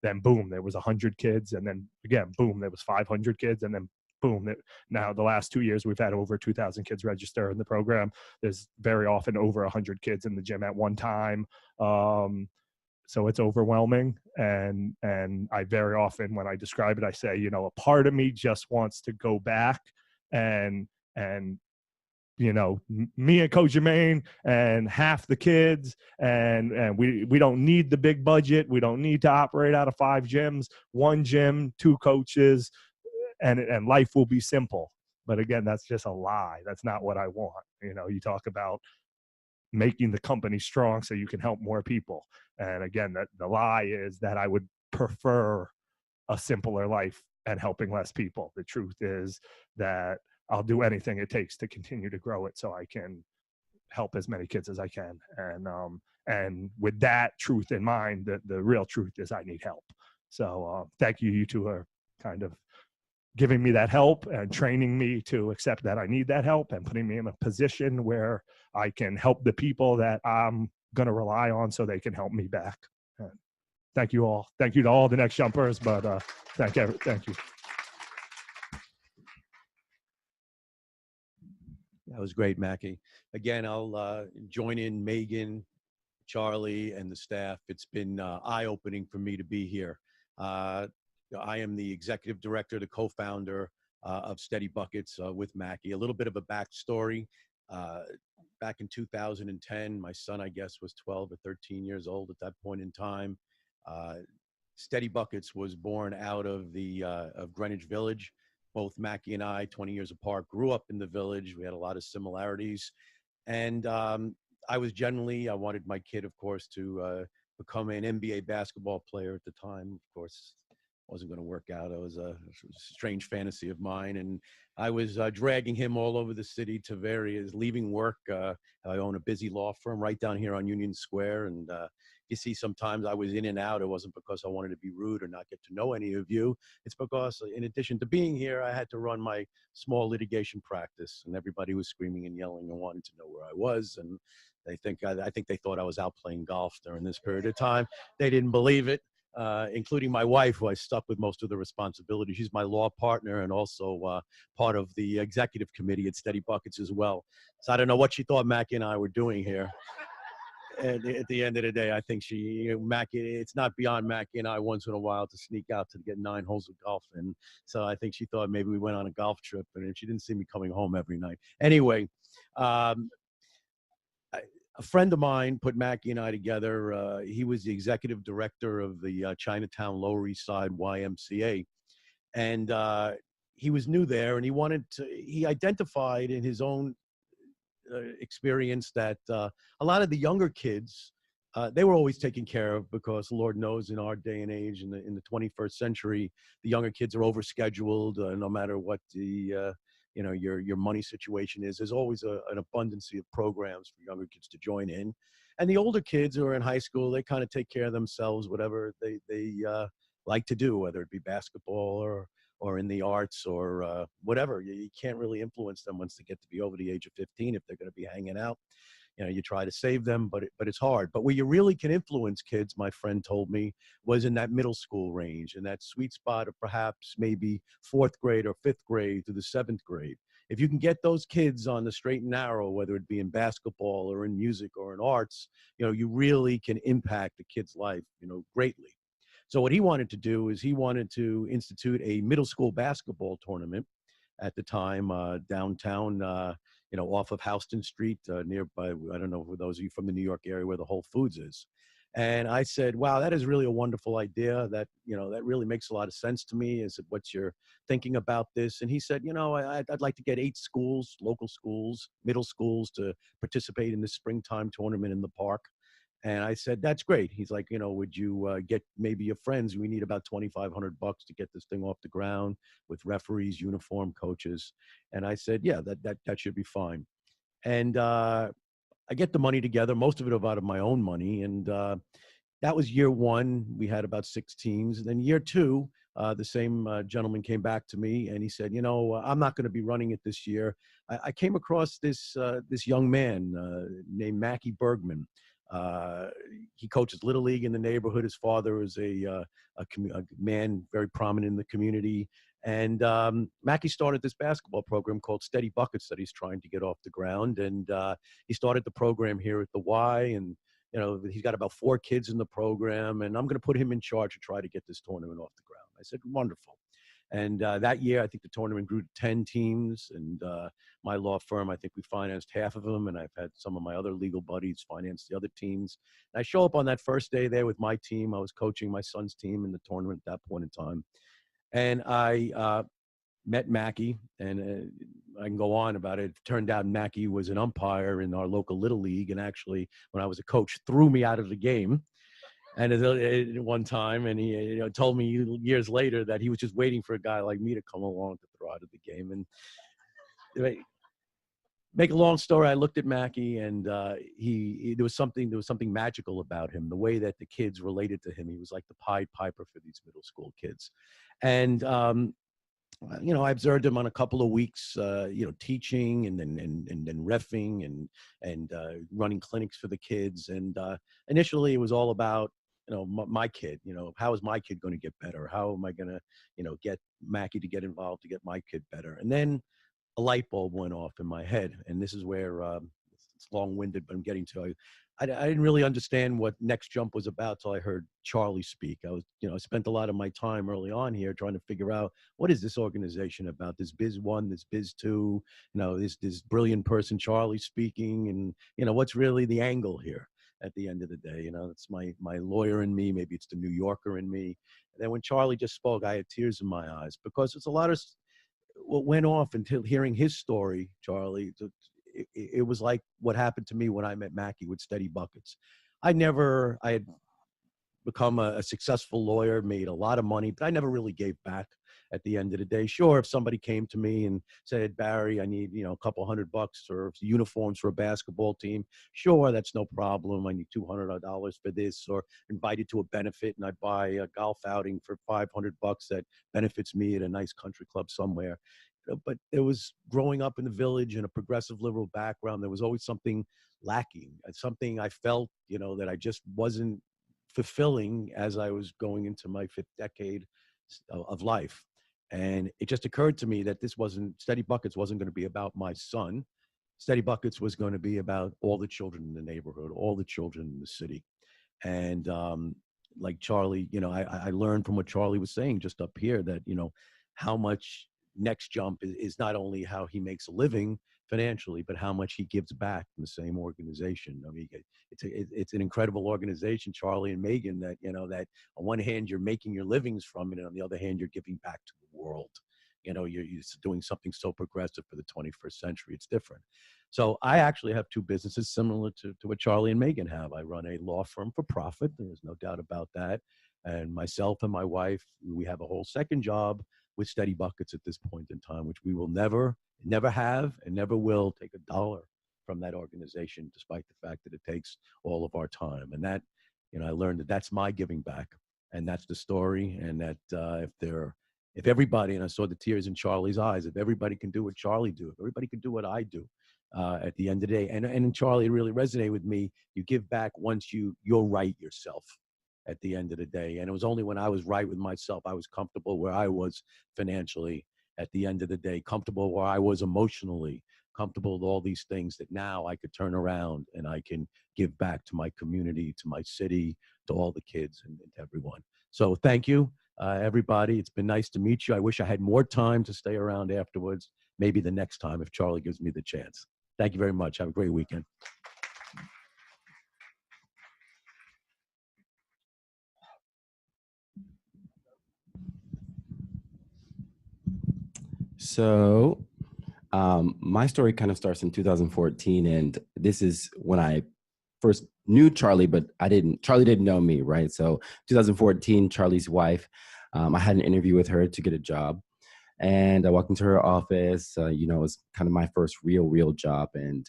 Then boom, there was 100 kids. And then again, boom, there was 500 kids. And then boom, now the last 2 years, we've had over 2,000 kids register in the program. There's very often over 100 kids in the gym at one time. So it's overwhelming. And I very often, when I describe it, I say, a part of me just wants to go back and me and Coach Jermaine and half the kids, and we don't need the big budget. We don't need to operate out of 5 gyms, 1 gym, 2 coaches, and life will be simple. But again, that's just a lie. That's not what I want. You talk about making the company strong so you can help more people. And again, that the lie is that I would prefer a simpler life and helping less people. The truth is that I'll do anything it takes to continue to grow it so I can help as many kids as I can. And with that truth in mind, the real truth is I need help. So thank you. You two are kind of giving me that help and training me to accept that I need that help, and putting me in a position where I can help the people that I'm going to rely on so they can help me back. And thank you all. Thank you to all the next jumpers, but thank you. That was great, Mackie. Again, I'll join in Megan, Charlie, and the staff. It's been eye-opening for me to be here. I am the executive director, the co-founder of Steady Buckets with Mackie. A little bit of a backstory. Back in 2010, my son, I guess, was 12 or 13 years old at that point in time. Steady Buckets was born out of of Greenwich Village. Both Mackie and I, 20 years apart, grew up in the village. We had a lot of similarities. And I wanted my kid, of course, to become an NBA basketball player at the time. Of course, wasn't going to work out. It was a strange fantasy of mine, and I was dragging him all over the city to various, leaving work. I own a busy law firm right down here on Union Square, and you see sometimes I was in and out. It wasn't because I wanted to be rude or not get to know any of you. It's because in addition to being here, I had to run my small litigation practice, and everybody was screaming and yelling and wanting to know where I was. And I think they thought I was out playing golf during this period of time. They didn't believe it. Including my wife, who I stuck with most of the responsibility. She's my law partner and also part of the executive committee at Steady Buckets as well. So I don't know what she thought Mackie and I were doing here. And at the end of the day, I think it's not beyond Mackie and I once in a while to sneak out to get 9 holes of golf in. So I think she thought maybe we went on a golf trip, and she didn't see me coming home every night. Anyway, a friend of mine put Mackie and I together. He was the executive director of the Chinatown Lower East Side YMCA. And he was new there, and he identified in his own experience that a lot of the younger kids, they were always taken care of because Lord knows in our day and age, in the 21st century, the younger kids are overscheduled, no matter what your money situation is. There's always an abundance of programs for younger kids to join in. And the older kids who are in high school, they kind of take care of themselves, whatever they like to do, whether it be basketball or in the arts or whatever. You can't really influence them once they get to be over the age of 15 if they're going to be hanging out. You try to save them, but it's hard. But where you really can influence kids, my friend told me, was in that middle school range, and that sweet spot of perhaps maybe 4th grade or 5th grade to the 7th grade. If you can get those kids on the straight and narrow, whether it be in basketball or in music or in arts, you really can impact the kid's life, greatly. So what he wanted to do is he wanted to institute a middle school basketball tournament at the time downtown, off of Houston Street, nearby. I don't know, for those of you from the New York area, where the Whole Foods is. And I said, wow, that is really a wonderful idea. That really makes a lot of sense to me. I said, what's your thinking about this? And he said, I'd like to get 8 schools, local schools, middle schools, to participate in this springtime tournament in the park. And I said, that's great. He's like, would you get maybe your friends? We need about $2,500 to get this thing off the ground with referees, uniform, coaches. And I said, yeah, that should be fine. And I get the money together, most of it out of my own money. And that was year 1. We had about 6 teams. And then year 2, the same gentleman came back to me and he said, I'm not going to be running it this year. I came across this young man named Mackie Bergman. He coaches Little League in the neighborhood. His father is a man very prominent in the community. And Mackie started this basketball program called Steady Buckets that he's trying to get off the ground. And he started the program here at the Y. And, he's got about 4 kids in the program. And I'm going to put him in charge to try to get this tournament off the ground. I said, wonderful. And that year, I think the tournament grew to 10 teams. And my law firm, I think we financed half of them. And I've had some of my other legal buddies finance the other teams. And I show up on that first day there with my team. I was coaching my son's team in the tournament at that point in time. And I met Mackie, and I can go on about it. It turned out Mackie was an umpire in our local Little League. And actually, when I was a coach, threw me out of the game. And at one time, and he told me years later that he was just waiting for a guy like me to come along to throw out of the game. And make a long story, I looked at Mackie, and there was something magical about him. The way that the kids related to him, he was like the Pied Piper for these middle school kids. And I observed him on a couple of weeks, teaching and then reffing and running clinics for the kids. And initially, it was all about my kid. How is my kid going to get better? How am I going to get Mackie to get involved to get my kid better? And then a light bulb went off in my head, and this is where it's long-winded, but I'm getting to. I didn't really understand what Next Jump was about till I heard Charlie speak. I spent a lot of my time early on here trying to figure out what is this organization about? This Biz 1, this Biz 2, this brilliant person Charlie speaking, and what's really the angle here at the end of the day? It's my lawyer in me, maybe it's the New Yorker in me. And then when Charlie just spoke, I had tears in my eyes because it's a lot of what went off until hearing his story, Charlie. It was like what happened to me when I met Mackie with Steady Buckets. I had become a successful lawyer, made a lot of money, but I never really gave back at the end of the day. Sure, if somebody came to me and said, Barry, I need, a couple $100 or uniforms for a basketball team. Sure, that's no problem. I need $200 for this, or invited to a benefit and I buy a golf outing for $500 that benefits me at a nice country club somewhere. But it was growing up in the village in a progressive liberal background. There was always something lacking, something I felt, that I just wasn't fulfilling as I was going into my 5th decade of life. And it just occurred to me that Steady Buckets wasn't going to be about my son. Steady Buckets was going to be about all the children in the neighborhood, all the children in the city. And like Charlie, I learned from what Charlie was saying just up here that, how much Next Jump is not only how he makes a living financially, but how much he gives back in the same organization. I mean, it's an incredible organization, Charlie and Megan, that, that on one hand, you're making your livings from it, and on the other hand, you're giving back to the world. You're doing something so progressive for the 21st century. It's different. So I actually have 2 businesses similar to what Charlie and Megan have. I run a law firm for profit. There's no doubt about that. And myself and my wife, we have a whole second job with Steady Buckets at this point in time, which we will never have and never will take a dollar from that organization, despite the fact that it takes all of our time. And that, I learned that that's my giving back, and that's the story. And that if everybody, and I saw the tears in Charlie's eyes, if everybody can do what Charlie do, if everybody can do what I do, at the end of the day, and Charlie, it really resonated with me. You give back once you're right yourself at the end of the day. And it was only when I was right with myself, I was comfortable where I was financially at the end of the day, comfortable where I was emotionally, comfortable with all these things, that now I could turn around and I can give back to my community, to my city, to all the kids and to everyone. So thank you, everybody. It's been nice to meet you. I wish I had more time to stay around afterwards, maybe the next time if Charlie gives me the chance. Thank you very much. Have a great weekend. So my story kind of starts in 2014, and this is when I first knew Charlie, but Charlie didn't know me, right? So 2014, Charlie's wife, I had an interview with her to get a job, and I walked into her office. It was kind of my first real job, and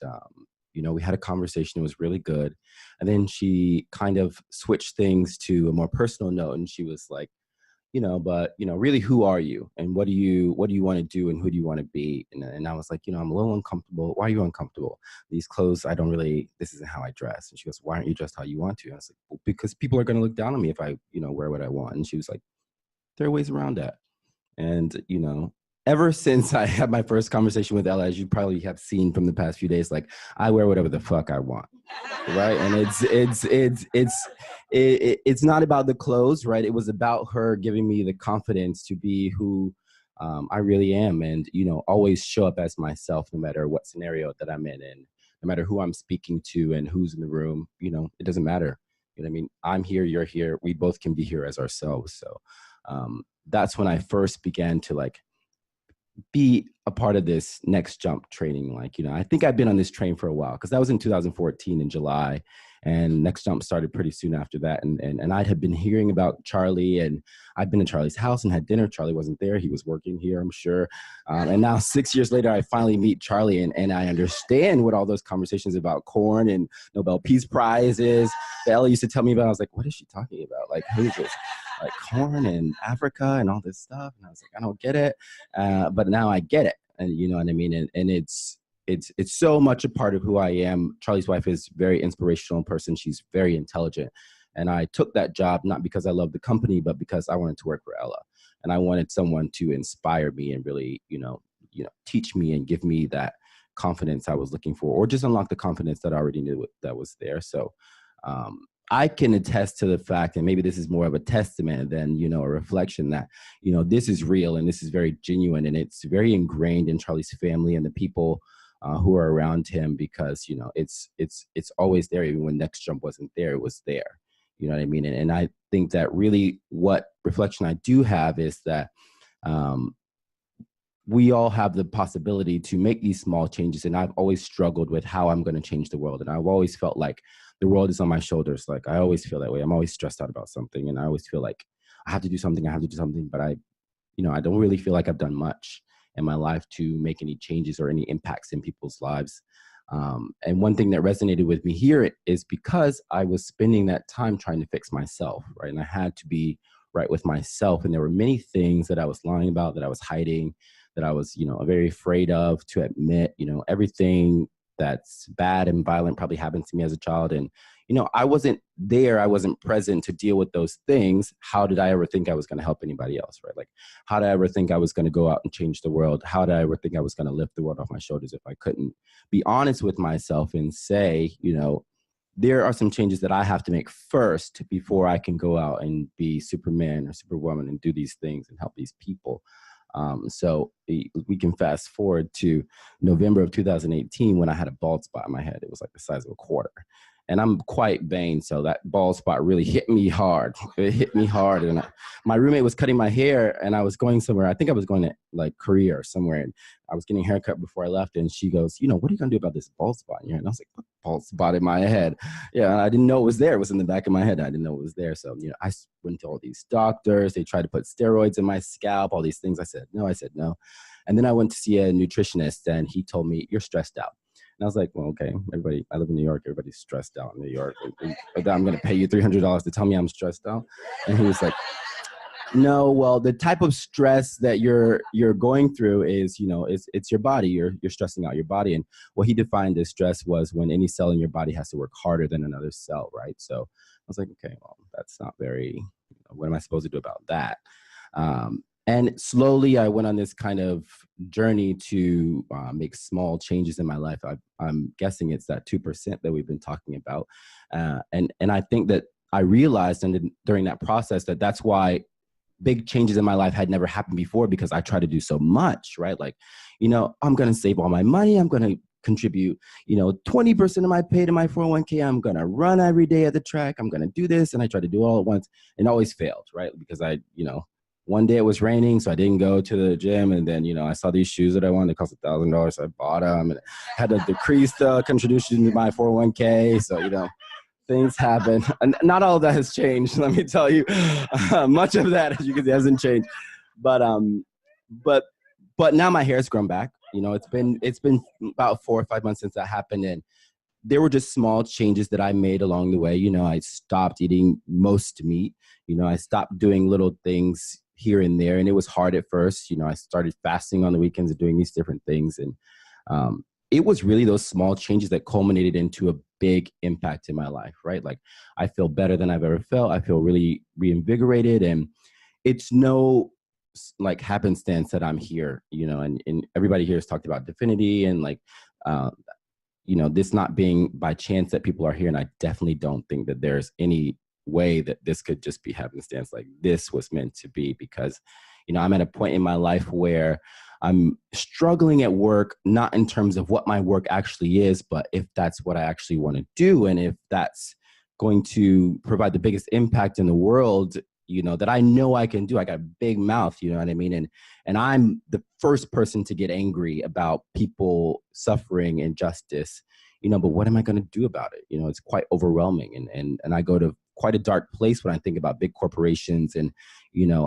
we had a conversation. It was really good, and then she kind of switched things to a more personal note, and she was like, really, who are you, and what do you want to do, and who do you want to be? And I was like, I'm a little uncomfortable. Why are you uncomfortable? These clothes, this isn't how I dress. And she goes, why aren't you dressed how you want to? And I was like, well, because people are going to look down on me if I, wear what I want. And she was like, there are ways around that. And, ever since I had my first conversation with Ella, as you probably have seen from the past few days, like, I wear whatever the fuck I want, right? And it's not about the clothes, right? It was about her giving me the confidence to be who I really am, and always show up as myself, no matter what scenario that I'm in, and no matter who I'm speaking to and who's in the room. It doesn't matter. I mean? I'm here, you're here. We both can be here as ourselves. So that's when I first began to be a part of this Next Jump training. I think I've been on this train for a while, because that was in 2014 in July, and Next Jump started pretty soon after that. And I had been hearing about Charlie, and I'd been to Charlie's house and had dinner. Charlie wasn't there. He was working here, I'm sure. And now 6 years later, I finally meet Charlie, and I understand what all those conversations about corn and Nobel Peace Prizes that Ella used to tell me about. I was like, what is she talking about? Who's this? Corn and Africa and all this stuff. And I was like, I don't get it. But now I get it. And you know what I mean? And it's so much a part of who I am. Charlie's wife is a very inspirational person. She's very intelligent. And I took that job, not because I love the company, but because I wanted to work for Ella. And I wanted someone to inspire me and really, teach me and give me that confidence I was looking for, or just unlock the confidence that I already knew that was there. So I can attest to the fact, and maybe this is more of a testament than, a reflection, that, this is real and this is very genuine, and it's very ingrained in Charlie's family and the people who are around him, because, it's always there. Even when Next Jump wasn't there, it was there. You know what I mean? And I think that really what reflection I do have is that we all have the possibility to make these small changes. And I've always struggled with how I'm going to change the world. And I've always felt like the world is on my shoulders. Like, I always feel that way. I'm always stressed out about something, and I always feel like I have to do something. But I don't really feel like I've done much in my life to make any changes or any impacts in people's lives. And one thing that resonated with me here is because I was spending that time trying to fix myself, right? And I had to be right with myself. And there were many things that I was lying about, that I was hiding, that I was, very afraid of to admit. Everything that's bad and violent probably happened to me as a child. And, I wasn't there. I wasn't present to deal with those things. How did I ever think I was going to help anybody else, right? Like, how did I ever think I was going to go out and change the world? How did I ever think I was going to lift the world off my shoulders if I couldn't be honest with myself and say, there are some changes that I have to make first before I can go out and be Superman or Superwoman and do these things and help these people. So we can fast forward to November of 2018 when I had a bald spot in my head. It was like the size of a quarter. And I'm quite vain, so that bald spot really hit me hard. It hit me hard. And my roommate was cutting my hair, and I was going somewhere. I think I was going to like Korea or somewhere. And I was getting a haircut before I left. And she goes, what are you going to do about this bald spot in your head? And I was like, what bald spot in my head? Yeah, and I didn't know it was there. It was in the back of my head. I didn't know it was there. So, I went to all these doctors. They tried to put steroids in my scalp, all these things. I said no. And then I went to see a nutritionist, and he told me, you're stressed out. And I was like, well, okay, I live in New York. Everybody's stressed out in New York. I'm going to pay you $300 to tell me I'm stressed out. And he was like, no, well, the type of stress that you're going through is, it's your body. You're stressing out your body. And what he defined as stress was when any cell in your body has to work harder than another cell, right? So I was like, okay, well, that's not very, what am I supposed to do about that? And slowly I went on this kind of journey to make small changes in my life. I'm guessing it's that 2% that we've been talking about. And I think that I realized during that process that that's why big changes in my life had never happened before, because I try to do so much, right? Like, I'm going to save all my money. I'm going to contribute, 20% of my pay to my 401k. I'm going to run every day at the track. I'm going to do this. And I try to do it all at once and always failed, right? Because one day it was raining, so I didn't go to the gym. And then, I saw these shoes that I wanted. They cost $1,000. So I bought them and had to decrease the contribution to my 401k. So, things happen. And not all of that has changed. Let me tell you, much of that, as you can see, hasn't changed. But now my hair's grown back. It's been about 4 or 5 months since that happened. And there were just small changes that I made along the way. I stopped eating most meat. I stopped doing little things here and there. And it was hard at first. I started fasting on the weekends and doing these different things. And it was really those small changes that culminated into a big impact in my life, right? Like, I feel better than I've ever felt. I feel really reinvigorated. And it's no like happenstance that I'm here, and everybody here has talked about divinity and like, this not being by chance that people are here. And I definitely don't think that there's any way that this could just be happenstance. Like, this was meant to be, because, I'm at a point in my life where I'm struggling at work, not in terms of what my work actually is, but if that's what I actually want to do. And if that's going to provide the biggest impact in the world, that I know I can do. I got a big mouth, you know what I mean? And I'm the first person to get angry about people suffering injustice, but what am I going to do about it? It's quite overwhelming. And I go to quite a dark place when I think about big corporations and,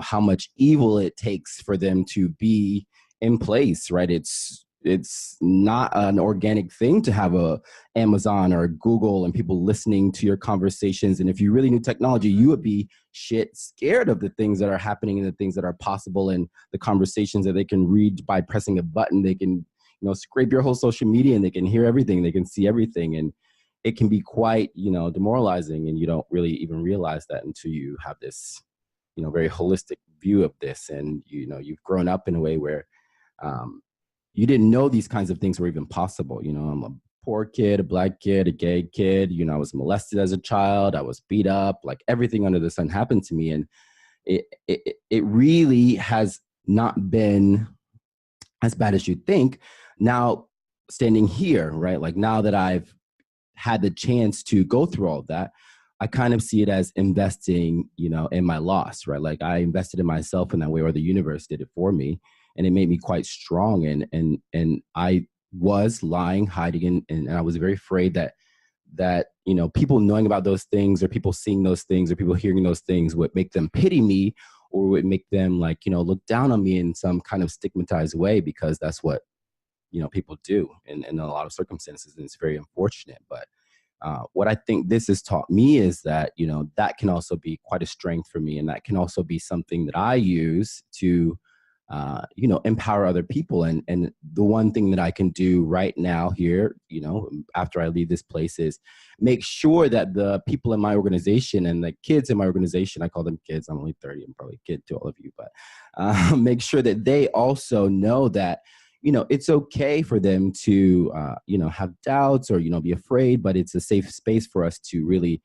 how much evil it takes for them to be in place, right? It's not an organic thing to have a Amazon or a Google and people listening to your conversations. And if you really knew technology, you would be shit scared of the things that are happening and the things that are possible and the conversations that they can read by pressing a button. They can, scrape your whole social media and they can hear everything. They can see everything. And it can be quite, demoralizing. And you don't really even realize that until you have this, very holistic view of this. And, you've grown up in a way where, you didn't know these kinds of things were even possible. I'm a poor kid, a black kid, a gay kid. I was molested as a child. I was beat up. Like, everything under the sun happened to me. And it really has not been as bad as you think. Now, standing here, right? Like, now that I've had the chance to go through all of that, I kind of see it as investing, in my loss, right? Like, I invested in myself in that way, or the universe did it for me. And it made me quite strong. And I was lying, hiding, and I was very afraid that you know, people knowing about those things or people seeing those things or people hearing those things would make them pity me or would make them like, you know, look down on me in some kind of stigmatized way, because that's what, you know, people do in a lot of circumstances. And it's very unfortunate. But what I think this has taught me is that, you know, that can also be quite a strength for me. And that can also be something that I use to, you know, empower other people. And the one thing that I can do right now here, you know, after I leave this place is make sure that the people in my organization and the kids in my organization, I call them kids, I'm only 30, I'm probably a kid to all of you, but make sure that they also know that, you know, it's okay for them to, you know, have doubts or, you know, be afraid, but it's a safe space for us to really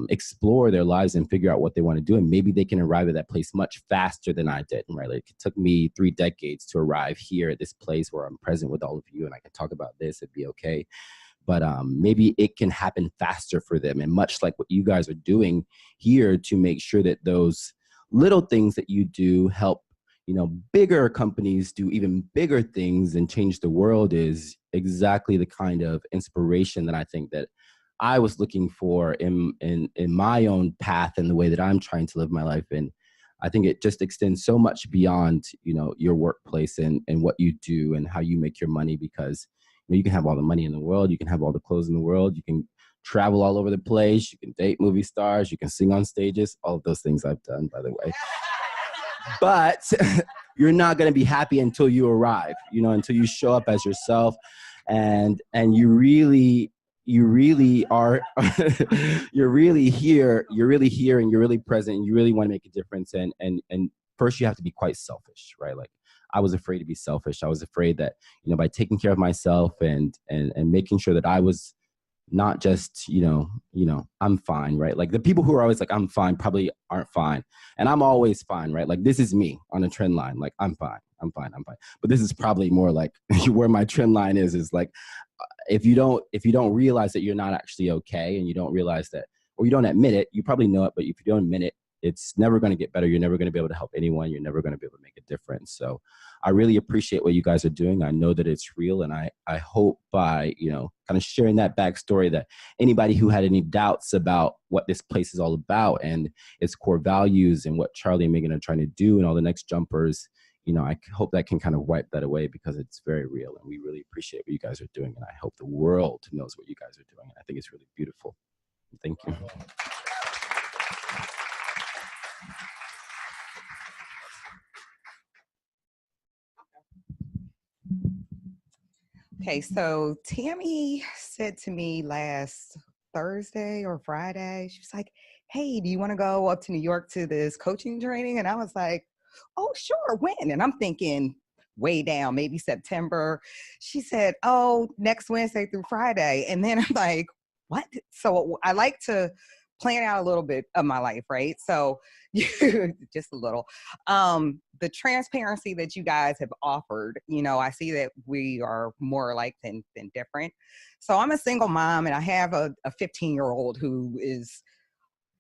explore their lives and figure out what they want to do. And maybe they can arrive at that place much faster than I did, right? Like it took me 3 decades to arrive here at this place where I'm present with all of you and I can talk about this, it'd be okay. But maybe it can happen faster for them. And much like what you guys are doing here to make sure that those little things that you do help, you know, bigger companies do even bigger things and change the world is exactly the kind of inspiration that I think that I was looking for in my own path and the way that I'm trying to live my life. And I think it just extends so much beyond, you know, your workplace and what you do and how you make your money, because you know, you can have all the money in the world, you can have all the clothes in the world, you can travel all over the place, you can date movie stars, you can sing on stages, all of those things I've done, by the way. But you're not going to be happy until you arrive, you know, until you show up as yourself and you really are, you're really here and you're really present and you really want to make a difference. And first you have to be quite selfish, right? Like I was afraid to be selfish. I was afraid that, you know, by taking care of myself and making sure that I was not just, you know, I'm fine, right? Like the people who are always like, I'm fine, probably aren't fine. And I'm always fine, right? Like this is me on a trend line. Like I'm fine. But this is probably more like where my trend line is like, if you don't realize that you're not actually okay and you don't realize that, or you don't admit it, you probably know it, but if you don't admit it, it's never going to get better. You're never going to be able to help anyone. You're never going to be able to make a difference. So I really appreciate what you guys are doing. I know that it's real. And I hope by, you know, kind of sharing that backstory that anybody who had any doubts about what this place is all about and its core values and what Charlie and Megan are trying to do and all the next jumpers, you know, I hope that can kind of wipe that away because it's very real. And we really appreciate what you guys are doing. And I hope the world knows what you guys are doing. And I think it's really beautiful. Thank you. Okay, so Tammy said to me last Thursday or Friday, she was like, hey, do you want to go up to New York to this coaching training? And I was like, oh, sure, when? And I'm thinking way down, maybe September. She said, oh, next Wednesday through Friday. And then I'm like, what? So I like to plan out a little bit of my life, right? So just a little. The transparency that you guys have offered, you know, I see that we are more alike than different. So I'm a single mom and I have a 15-year-old who is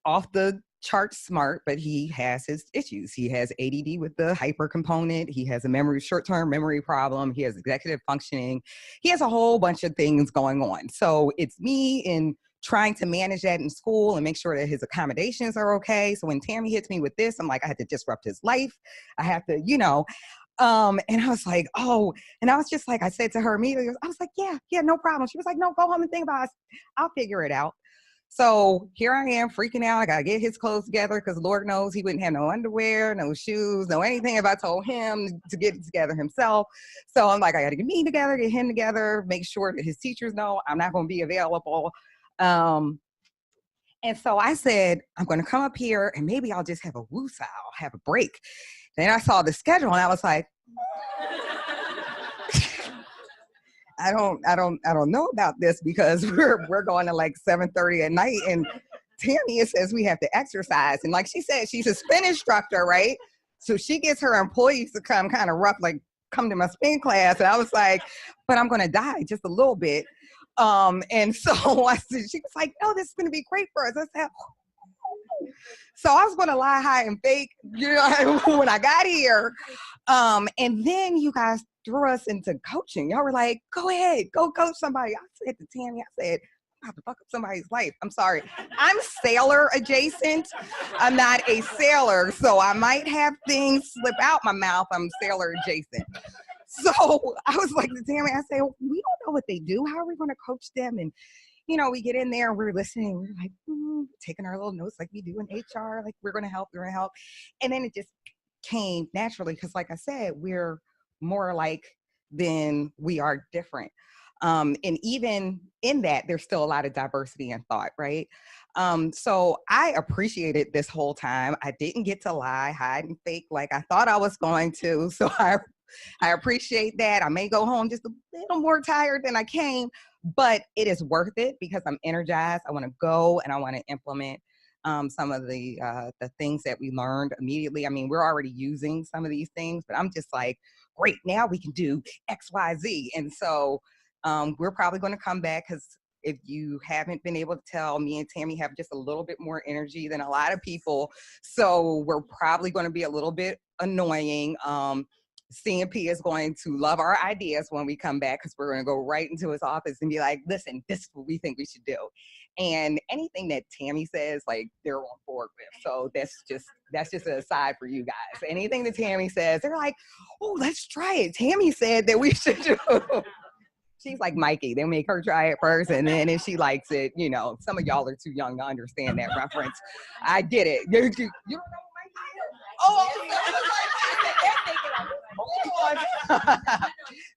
off the chart smart, but he has his issues. He has ADD with the hyper component. He has a short-term memory problem. He has executive functioning. He has a whole bunch of things going on. So it's me in trying to manage that in school and make sure that his accommodations are okay. So when Tammy hits me with this, I'm like, I had to disrupt his life. I have to, you know, and I was like, oh, and I was just like, I said to her immediately, I was like, yeah, no problem. She was like, no, go home and think about it. I'll figure it out. So here I am freaking out. I got to get his clothes together because Lord knows he wouldn't have no underwear, no shoes, no anything if I told him to get it together himself. So I'm like, I got to get me together, get him together, make sure that his teachers know I'm not going to be available. And so I said, I'm going to come up here and maybe I'll just have a woosah, have a break. Then I saw the schedule and I was like, I don't know about this because we're going to like 7:30 at night and Tammy, it says we have to exercise. And like she said, she's a spin instructor, right? So she gets her employees to come kind of rough, like come to my spin class. And I was like, but I'm going to die just a little bit. And so she was like, no, this is going to be great for us. I said, so I was going to lie high and fake, you know, when I got here. And then you guys threw us into coaching. Y'all were like, go ahead, go coach somebody. I said to Tammy, I said, about to fuck up somebody's life. I'm sorry. I'm sailor adjacent. I'm not a sailor, so I might have things slip out my mouth. I'm sailor adjacent. So I was like to Tammy, I say, we don't know what they do. How are we going to coach them? And, you know, we get in there and we're listening. We're like, taking our little notes like we do in HR, like we're going to help, we're going to help. And then it just came naturally because, like I said, we're more alike than we are different. And even in that, there's still a lot of diversity in thought, right? So I appreciated this whole time. I didn't get to lie, hide, and fake like I thought I was going to. So I appreciate that. I may go home just a little more tired than I came, but it is worth it because I'm energized. I want to go and I want to implement some of the things that we learned immediately. I mean, we're already using some of these things, but I'm just like, great, now we can do X, Y, Z. And so we're probably going to come back because if you haven't been able to tell, me and Tammy have just a little bit more energy than a lot of people. So we're probably going to be a little bit annoying. CMP is going to love our ideas when we come back because we're going to go right into his office and be like, listen, this is what we think we should do. And anything that Tammy says, like, they're on board with. So that's just an aside for you guys. Anything that Tammy says, they're like, oh, let's try it. Tammy said that we should do. She's like Mikey. They make her try it first, and then if she likes it, you know, some of y'all are too young to understand that reference. I get it. You don't know Mikey?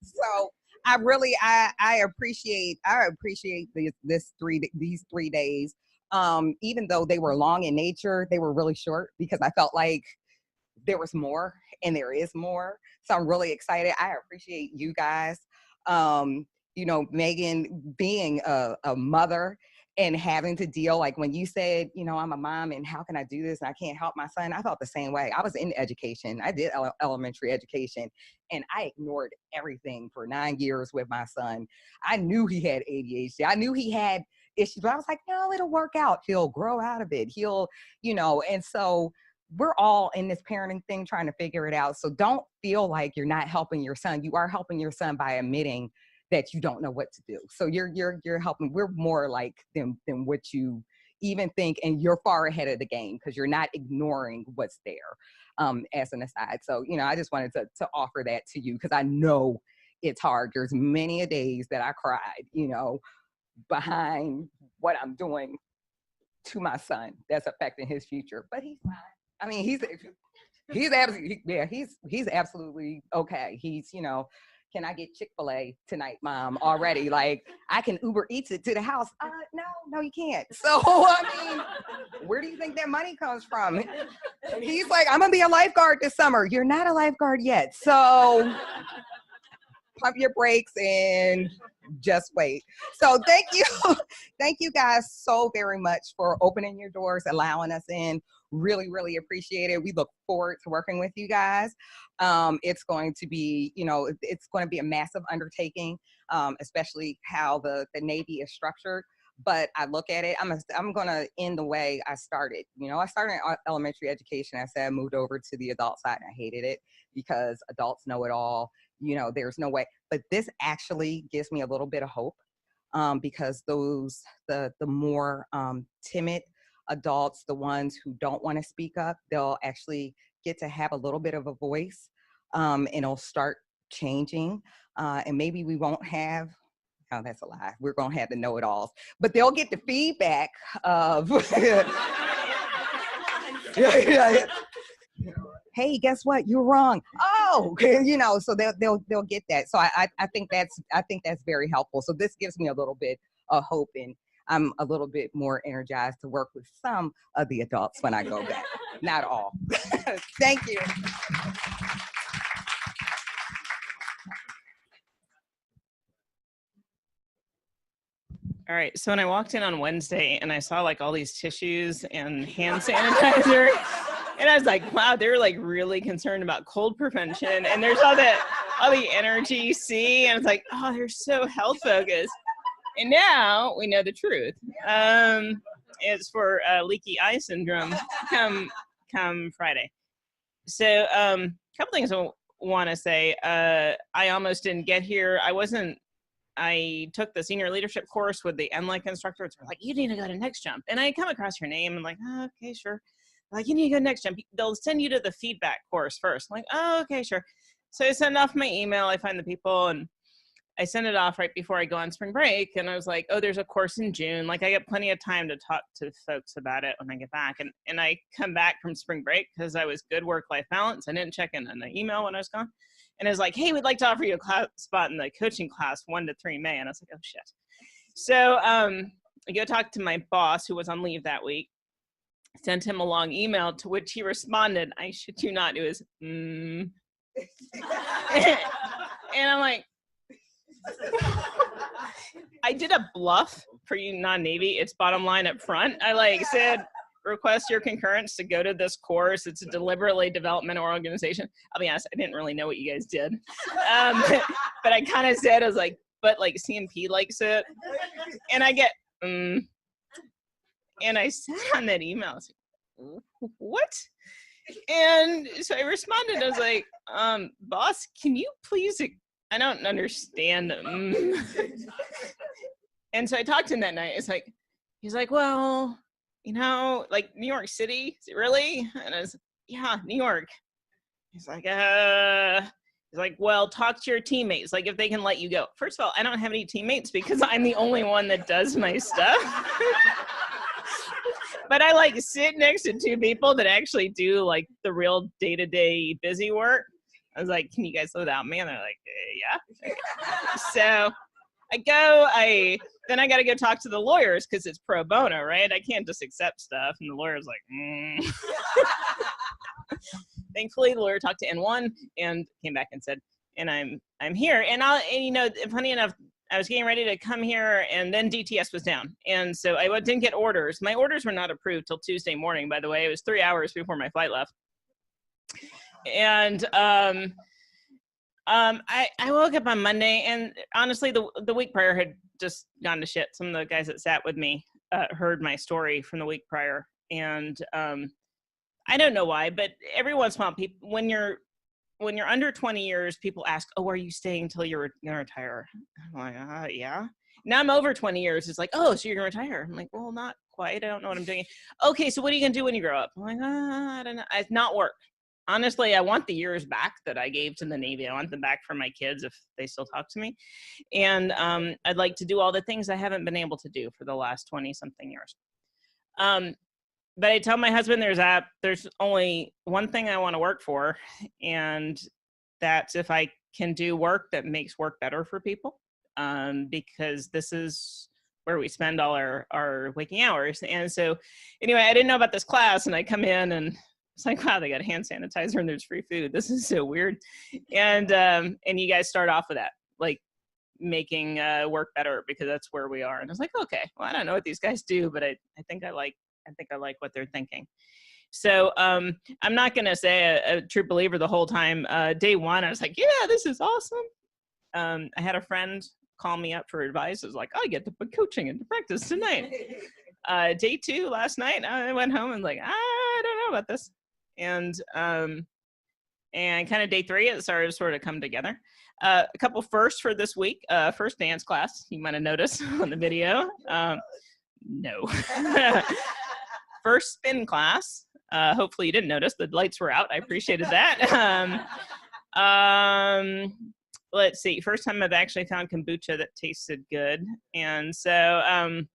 So I appreciate these 3 days. Even though they were long in nature, they were really short because I felt like there was more and there is more. So I'm really excited. I appreciate you guys. You know, Megan being a mother and having to deal, like when you said, you know, I'm a mom and how can I do this and I can't help my son, I felt the same way. I was in education. I did elementary education and I ignored everything for 9 years with my son. I knew he had ADHD. I knew he had issues, but I was like, no, it'll work out. He'll grow out of it. He'll, you know, and so we're all in this parenting thing trying to figure it out. So don't feel like you're not helping your son. You are helping your son by admitting that you don't know what to do. So you're helping. We're more like than what you even think, and you're far ahead of the game because you're not ignoring what's there as an aside. So, you know, I just wanted to offer that to you because I know it's hard. There's many a days that I cried, you know, behind what I'm doing to my son that's affecting his future, but he's fine. I mean, he's absolutely, yeah, he's absolutely okay. He's, you know, can I get Chick-fil-A tonight, Mom, already? Like, I can Uber Eats it to the house. No, you can't. So, I mean, where do you think that money comes from? He's like, I'm going to be a lifeguard this summer. You're not a lifeguard yet. So, pump your brakes and just wait. So, thank you. Thank you guys so very much for opening your doors, allowing us in. Really, really appreciate it. We look forward to working with you guys. It's going to be, you know, it's going to be a massive undertaking, especially how the Navy is structured. But I look at it, I'm going to end the way I started. You know, I started in elementary education. I said I moved over to the adult side and I hated it because adults know it all. You know, there's no way. But this actually gives me a little bit of hope because the more timid adults, the ones who don't want to speak up, they'll actually get to have a little bit of a voice and it'll start changing. And maybe we won't have, oh, that's a lie. We're going to have the know-it-alls, but they'll get the feedback of, hey, guess what? You're wrong. Oh, you know, so they'll get that. So I think that's very helpful. So this gives me a little bit of hope, and I'm a little bit more energized to work with some of the adults when I go back. Not all. Thank you. All right, so when I walked in on Wednesday and I saw like all these tissues and hand sanitizer, and I was like, wow, they're like really concerned about cold prevention. And there's all the energy you see, and it's like, oh, they're so health focused. And now we know the truth. It's for leaky eye syndrome come Friday. So a couple things I want to say. I almost didn't get here. I wasn't I took the senior leadership course with the NLEC instructor. They're like, you need to go to Next Jump. And I come across your name. I'm like, oh, okay, sure. Like, you need to go to Next Jump. They'll send you to the feedback course first. I'm like, oh, okay, sure. So I send off my email. I find the people, and I send it off right before I go on spring break. And I was like, oh, there's a course in June. Like, I get plenty of time to talk to folks about it when I get back. And I come back from spring break because I was good work-life balance. I didn't check in on the email when I was gone. And it was like, hey, we'd like to offer you a class spot in the coaching class 1 to 3 May. And I was like, oh, shit. So I go talk to my boss, who was on leave that week. Sent him a long email, to which he responded, I shit you not, it was, and I'm like, I did a bluff for you non-Navy. It's bottom line up front. I like said, request your concurrence to go to this course. It's a deliberately developmental organization. I'll be honest, I didn't really know what you guys did. But I kind of said, I was like, but like CMP likes it. And I get, and I said on that email, I was like, what? And so I responded, I was like, boss, can you please, I don't understand. And so I talked to him that night. It's like, he's like, well, you know, like New York City, is it really? And I was, yeah, New York. He's like, well, talk to your teammates, like if they can let you go. First of all, I don't have any teammates because I'm the only one that does my stuff. But I like sit next to 2 people that actually do like the real day-to-day busy work. I was like, can you guys live without me? And they're like, yeah. So then I got to go talk to the lawyers because it's pro bono, right? I can't just accept stuff. And the lawyer's like, Thankfully, the lawyer talked to N1 and came back and said, and I'm here. And you know, funny enough, I was getting ready to come here, and then DTS was down. And so I didn't get orders. My orders were not approved till Tuesday morning, by the way. It was 3 hours before my flight left. And I woke up on Monday, and honestly, the week prior had just gone to shit. Some of the guys that sat with me heard my story from the week prior. And I don't know why, but every once in a while, people, when you're under 20 years, people ask, oh, are you staying until you're going to retire? I'm like, yeah. Now I'm over 20 years. It's like, oh, so you're going to retire. I'm like, well, not quite. I don't know what I'm doing. Okay, so what are you going to do when you grow up? I'm like, I don't know. It's not work. Honestly, I want the years back that I gave to the Navy. I want them back for my kids if they still talk to me. And I'd like to do all the things I haven't been able to do for the last 20-something years. But I tell my husband there's only one thing I want to work for, and that's if I can do work that makes work better for people, because this is where we spend all our waking hours. And so anyway, I didn't know about this class, and I come in and it's like, wow, they got hand sanitizer and there's free food. This is so weird. And you guys start off with that, like making work better, because that's where we are. And I was like, okay, well, I don't know what these guys do, but I think I like what they're thinking. So I'm not going to say a true believer the whole time. Day one, I was like, yeah, this is awesome. I had a friend call me up for advice. I was like, I get to put coaching into practice tonight. Day two, last night, I went home and like, I don't know about this. And kind of day three, it started to sort of come together. A couple firsts for this week. First dance class, you might have noticed on the video. No. First spin class. Hopefully you didn't notice. The lights were out. I appreciated that. Let's see. First time I've actually found kombucha that tasted good. And so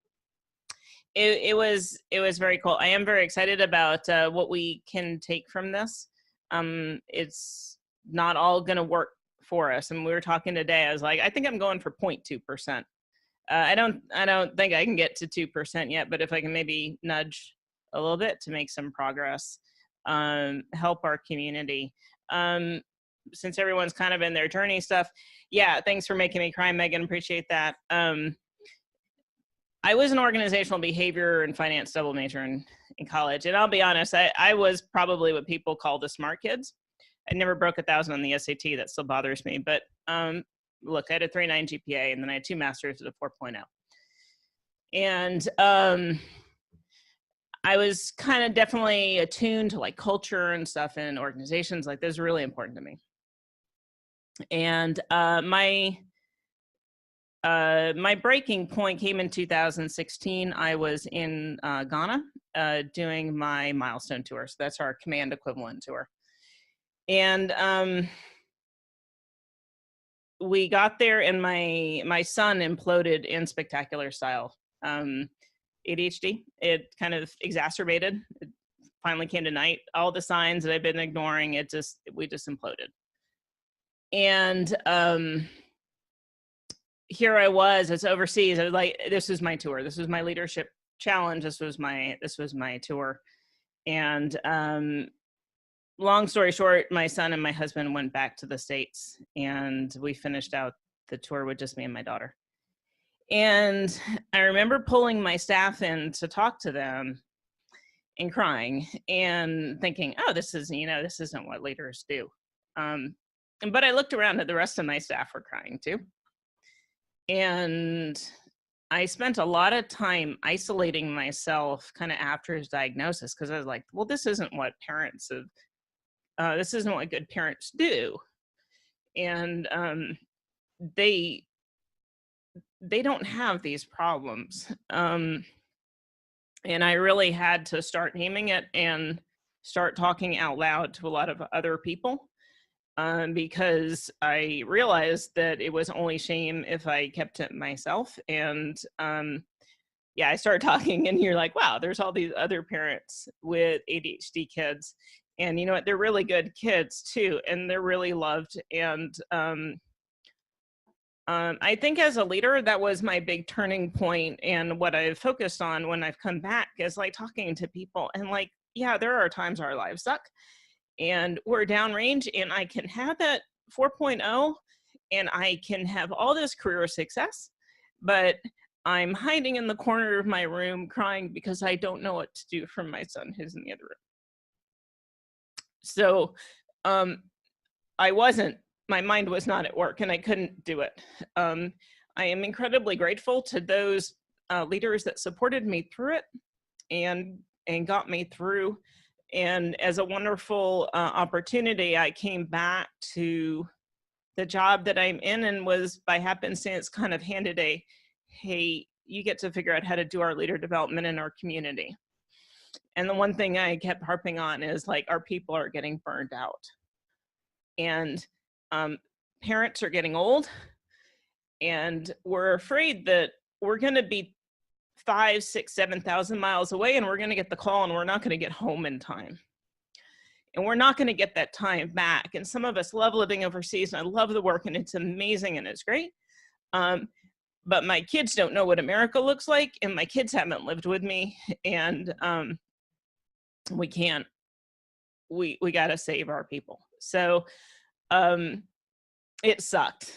it was very cool. I am very excited about what we can take from this. It's not all going to work for us. And we were talking today. I was like, I think I'm going for 0.2%. I don't think I can get to 2% yet, but if I can maybe nudge a little bit to make some progress, help our community. Since everyone's kind of in their journey stuff. Yeah, thanks for making me cry, Megan. Appreciate that. I was an organizational behavior and finance double major in college. And I'll be honest, I was probably what people call the smart kids. I never broke 1,000 on the SAT. That still bothers me. But look, I had a 3.9 GPA, and then I had 2 masters at a 4.0. And I was kind of definitely attuned to like culture and stuff in organizations. Like, this is really important to me. And my breaking point came in 2016. I was in Ghana doing my milestone tour. So that's our command equivalent tour. And we got there and my son imploded in spectacular style. ADHD, it kind of exacerbated. It finally came to night. All the signs that I've been ignoring, we just imploded. And here I was overseas. I was like, this is my tour. This was my leadership challenge. This was my tour. And long story short, my son and my husband went back to the States and we finished out the tour with just me and my daughter. And I remember pulling my staff in to talk to them and crying and thinking, oh, this isn't what leaders do. But I looked around at the rest of my staff were crying too. And I spent a lot of time isolating myself kind of after his diagnosis, because I was like, well, this isn't what this isn't what good parents do. And they don't have these problems. And I really had to start naming it and start talking out loud to a lot of other people, because I realized that it was only shame if I kept it myself. And yeah, I started talking and you're like, wow, there's all these other parents with ADHD kids. And you know what, they're really good kids too. And they're really loved. And I think as a leader, that was my big turning point. And what I've focused on when I've come back is like talking to people and like, yeah, there are times our lives suck and we're downrange, and I can have that 4.0 and I can have all this career success, but I'm hiding in the corner of my room crying because I don't know what to do for my son who's in the other room. So my mind was not at work and I couldn't do it. I am incredibly grateful to those leaders that supported me through it and got me through. And as a wonderful opportunity, I came back to the job that I'm in and was by happenstance kind of handed hey, you get to figure out how to do our leader development in our community. And the one thing I kept harping on is like, our people are getting burned out. And parents are getting old, and we're afraid that we're going to be 5, 6, 7,000 miles away, and we're going to get the call and we're not going to get home in time. And we're not going to get that time back. And some of us love living overseas, and I love the work, and it's amazing and it's great. But my kids don't know what America looks like, and my kids haven't lived with me, and we can't. We got to save our people. So it sucked.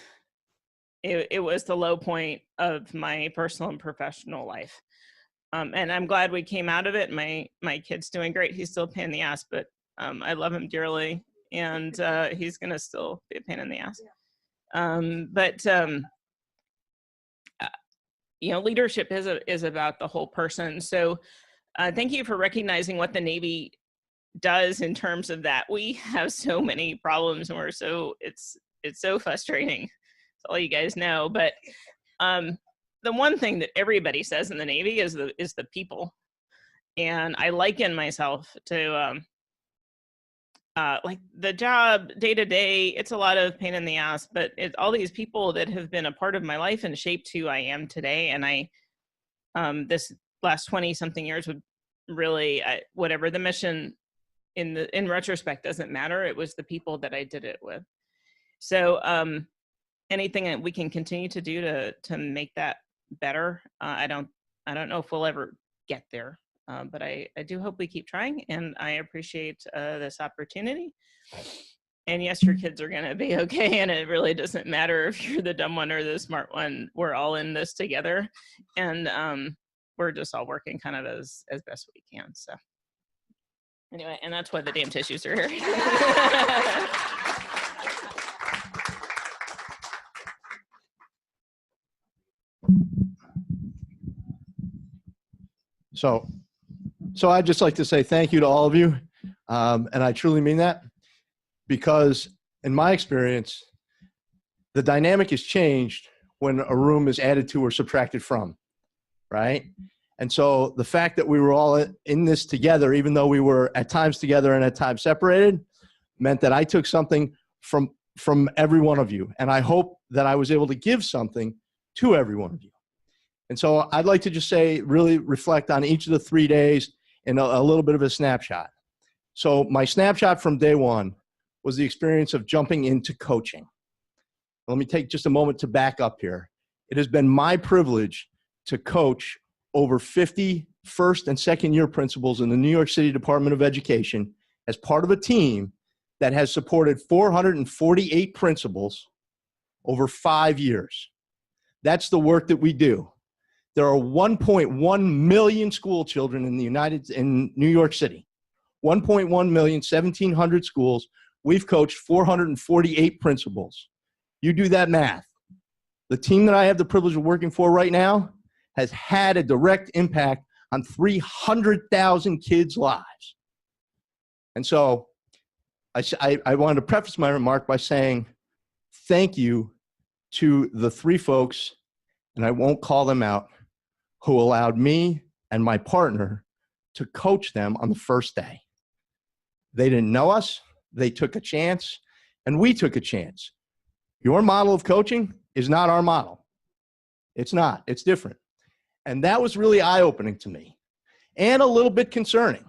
It was the low point of my personal and professional life. And I'm glad we came out of it. My kid's doing great. He's still a pain in the ass, but I love him dearly, and he's gonna still be a pain in the ass. You know, leadership is about the whole person. So thank you for recognizing what the Navy does in terms of that. We have so many problems, and it's so frustrating. All you guys know, but the one thing that everybody says in the Navy is the people, and I liken myself to like the job day to day. It's a lot of pain in the ass, but it's all these people that have been a part of my life and shaped who I am today. And I this last 20-something years would really whatever the mission in retrospect doesn't matter. It was the people that I did it with. So anything that we can continue to do to make that better. I don't know if we'll ever get there, but I do hope we keep trying, and I appreciate this opportunity. And yes, your kids are gonna be okay, and it really doesn't matter if you're the dumb one or the smart one. We're all in this together, and we're just all working kind of as best we can. So anyway, and that's why the damn tissues are here. So I'd just like to say thank you to all of you. And I truly mean that, because in my experience, the dynamic has changed when a room is added to or subtracted from, right? And so the fact that we were all in this together, even though we were at times together and at times separated, meant that I took something from every one of you. And I hope that I was able to give something to every one of you. And so I'd like to just say, really reflect on each of the 3 days in a little bit of a snapshot. So my snapshot from day one was the experience of jumping into coaching. Let me take just a moment to back up here. It has been my privilege to coach over 50 first and second year principals in the New York City Department of Education as part of a team that has supported 448 principals over 5 years. That's the work that we do. There are 1.1 million school children in New York City. 1.1 million, 1,700 schools. We've coached 448 principals. You do that math. The team that I have the privilege of working for right now has had a direct impact on 300,000 kids' lives. And so I wanted to preface my remark by saying thank you to the 3 folks, and I won't call them out, who allowed me and my partner to coach them on the first day. They didn't know us, they took a chance, and we took a chance. Your model of coaching is not our model. It's not, it's different. And that was really eye-opening to me and a little bit concerning,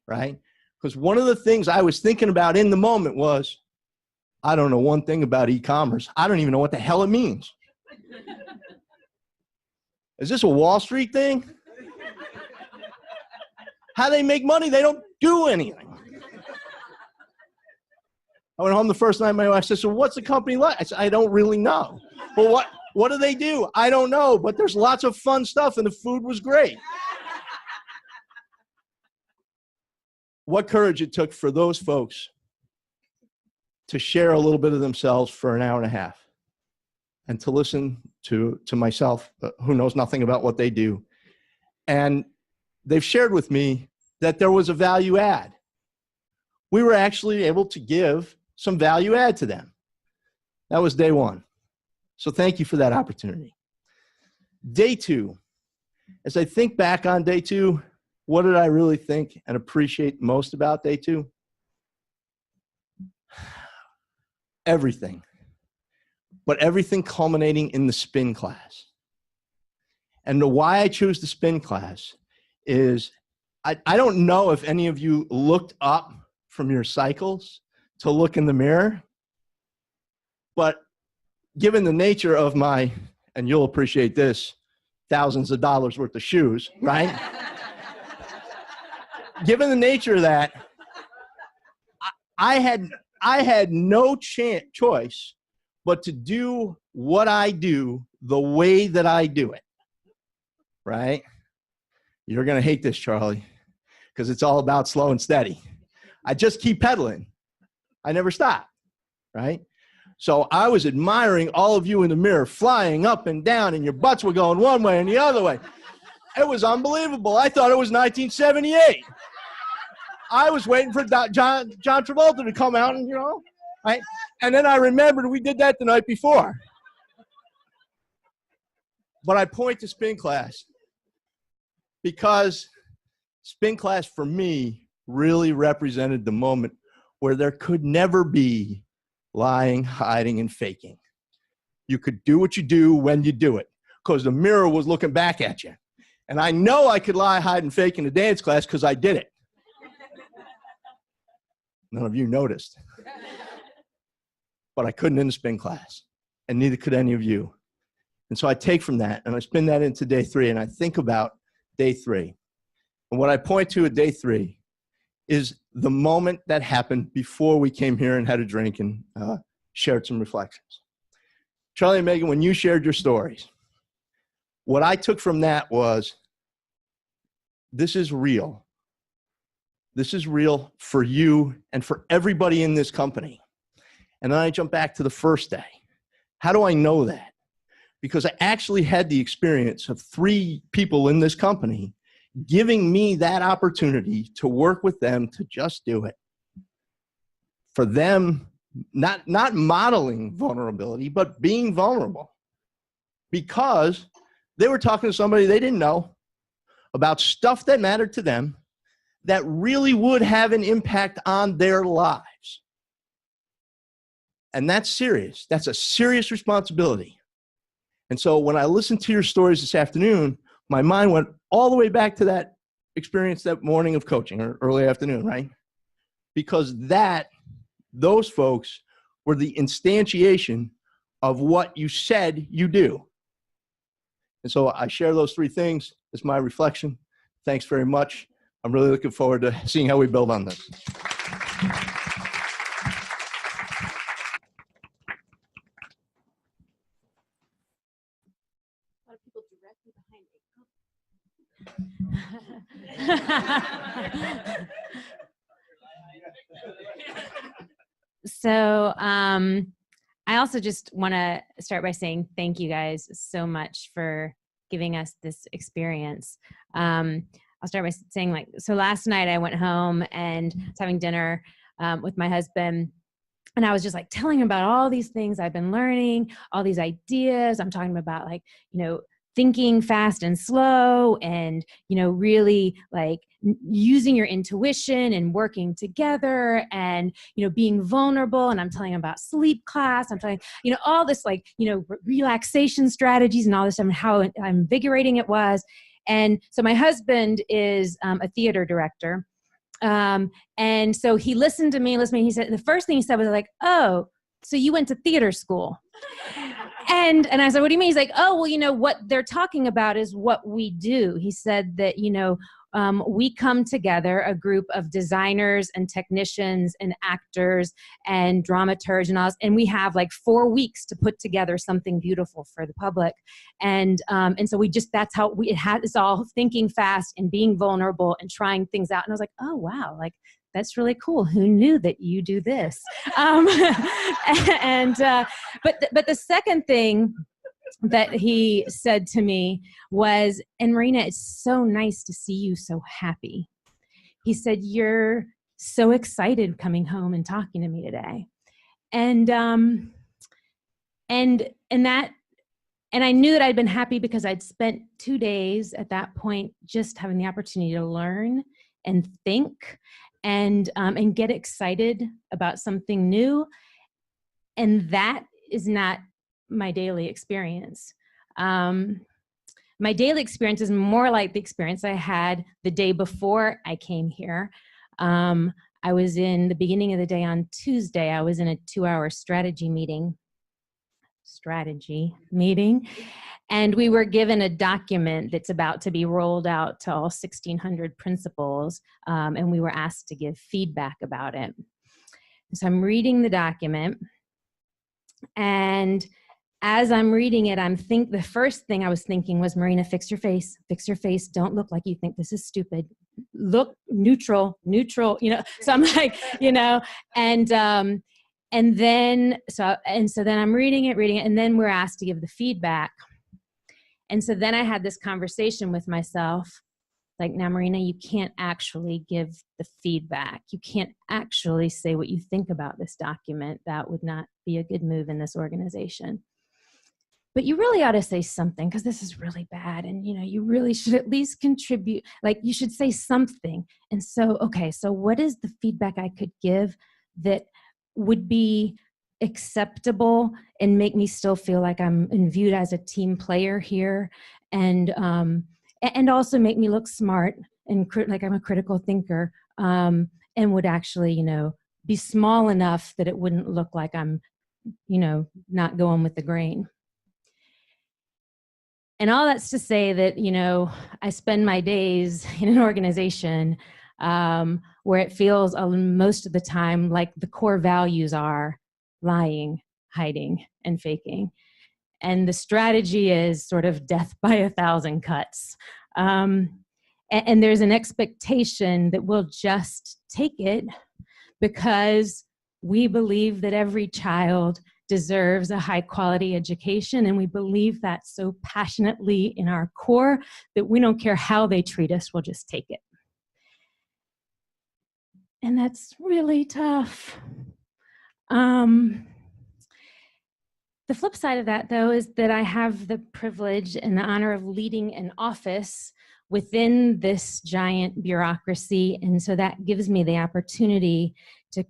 right? Because one of the things I was thinking about in the moment was, I don't know one thing about e-commerce. I don't even know what the hell it means. Is this a Wall Street thing? How they make money? They don't do anything. I went home the first night, my wife said, so what's the company like? I said, I don't really know. Well, what do they do? I don't know, but there's lots of fun stuff and the food was great. What courage it took for those folks to share a little bit of themselves for an hour and a half and to listen to myself, who knows nothing about what they do. And they've shared with me that there was a value add. We were actually able to give some value add to them. That was day one. So thank you for that opportunity. Day two, as I think back on day two, what did I really think and appreciate most about day two? Everything. But everything culminating in the spin class. And the why I choose the spin class is I don't know if any of you looked up from your cycles to look in the mirror, but given the nature of my, and you'll appreciate this, thousands of dollars worth of shoes, right? Given the nature of that, I had no choice but to do what I do the way that I do it, right? You're going to hate this, Charlie, because it's all about slow and steady. I just keep pedaling. I never stop, right? So I was admiring all of you in the mirror, flying up and down, and your butts were going one way and the other way. It was unbelievable. I thought it was 1978. I was waiting for John Travolta to come out and, right? And then I remembered we did that the night before. But I point to spin class because spin class for me really represented the moment where there could never be lying, hiding, and faking. You could do what you do when you do it because the mirror was looking back at you. And I know I could lie, hide, and fake in the dance class because I did it. None of you noticed. But I couldn't in the spin class, and neither could any of you. And so I take from that, and I spin that into day three, and I think about day three. And what I point to at day three is the moment that happened before we came here and had a drink and shared some reflections. Charlie and Megan, when you shared your stories, what I took from that was, this is real. This is real for you and for everybody in this company. And then I jump back to the first day. How do I know that? Because I actually had the experience of 3 people in this company giving me that opportunity to work with them to just do it. For them, not modeling vulnerability, but being vulnerable. because they were talking to somebody they didn't know about stuff that mattered to them that really would have an impact on their lives. And that's serious. That's a serious responsibility. And so when I listened to your stories this afternoon, my mind went all the way back to that experience that morning of coaching or early afternoon, right? Because those folks were the instantiation of what you said you do. And so I share those three things as my reflection. Thanks very much. I'm really looking forward to seeing how we build on this. So I also just want to start by saying thank you guys so much for giving us this experience. I'll start by saying so last night I went home and was having dinner with my husband, and I was just telling him about all these things I've been learning, all these ideas. I'm talking about thinking fast and slow, and really using your intuition and working together, and being vulnerable. And I'm telling him about sleep class. I'm telling all this relaxation strategies and all this stuff, and how invigorating it was. And so my husband is a theater director, and so he listened to me. He said, the first thing he said was "Oh, so you went to theater school?" And I said, what do you mean? He's like, oh, well, what they're talking about is what we do. He said that, we come together, a group of designers and technicians and actors and dramaturgs and all, and we have 4 weeks to put together something beautiful for the public. And so that's how it's all thinking fast and being vulnerable and trying things out. And I was like, oh, wow, that's really cool. Who knew that you do this? But the second thing that he said to me was, and Marina, it's so nice to see you so happy. He said, you're so excited coming home and talking to me today. And I knew that I'd been happy because I'd spent 2 days at that point just having the opportunity to learn and think and get excited about something new. And that is not my daily experience. My daily experience is more like the experience I had the day before I came here. I was in the beginning of the day on Tuesday, I was in a 2-hour strategy meeting, and we were given a document that's about to be rolled out to all 1,600 principals, and we were asked to give feedback about it. So I'm reading the document, and as I'm reading it, the first thing I was thinking was, Marina, fix your face, don't look like you think this is stupid, look neutral, so I'm and then I'm reading it, and then we're asked to give the feedback. And so then I had this conversation with myself, now, Marina, you can't actually give the feedback. You can't actually say what you think about this document. That would not be a good move in this organization. But you really ought to say something, because this is really bad. And, you really should at least contribute. You should say something. And so, okay, so what is the feedback I could give that would be acceptable and make me still feel like I'm viewed as a team player here, and also make me look smart and like I'm a critical thinker, and would actually, be small enough that it wouldn't look like I'm, not going with the grain. And all that's to say that, I spend my days in an organization where it feels most of the time like the core values are lying, hiding, and faking. And the strategy is sort of death by 1,000 cuts. And there's an expectation that we'll just take it because we believe that every child deserves a high quality education. And we believe that so passionately in our core that we don't care how they treat us, we'll just take it. And that's really tough. The flip side of that, though, is that I have the privilege and the honor of leading an office within this giant bureaucracy. And so that gives me the opportunity to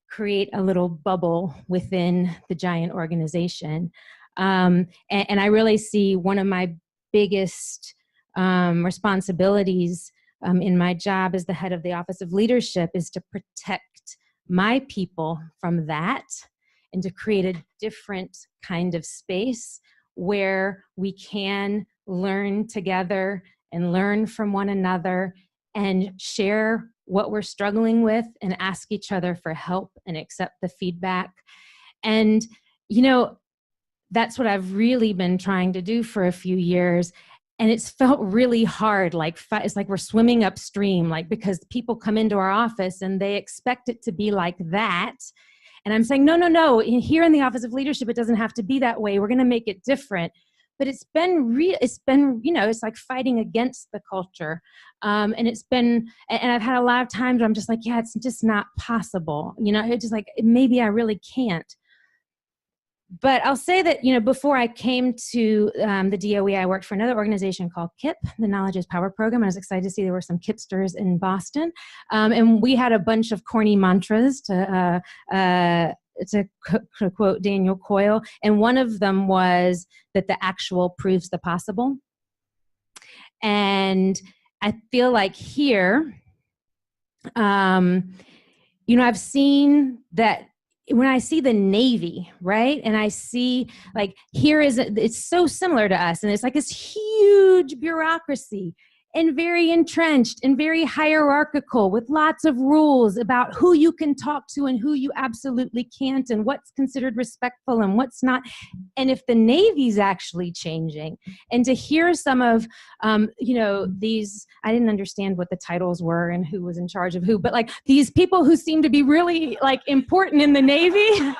create a little bubble within the giant organization. And I really see one of my biggest responsibilities in my job as the head of the Office of Leadership is to protect my people from that and to create a different kind of space where we can learn together and learn from one another and share what we're struggling with and ask each other for help and accept the feedback. And, you know, that's what I've really been trying to do for a few years. And it's felt really hard, it's like we're swimming upstream, like because people come into our office and they expect it to be like that. And I'm saying, no, here in the Office of Leadership, it doesn't have to be that way. We're going to make it different. But it's been, it's like fighting against the culture. And I've had a lot of times where I'm just like, yeah, it's just not possible. You know, it's just like, maybe I really can't. But I'll say that, you know, before I came to the DOE, I worked for another organization called KIP, the Knowledge is Power Program. I was excited to see there were some KIPsters in Boston. And we had a bunch of corny mantras to quote Daniel Coyle. And one of them was that the actual proves the possible. And I feel like here, you know, I've seen that when I see the Navy, right? And I see like, it's so similar to us. And it's like this huge bureaucracy and very entrenched and very hierarchical with lots of rules about who you can talk to and who you absolutely can't and what's considered respectful and what's not. And if the Navy's actually changing, and to hear some of, you know, these, I didn't understand what the titles were and who was in charge of who, but like these people who seem to be really like important in the Navy,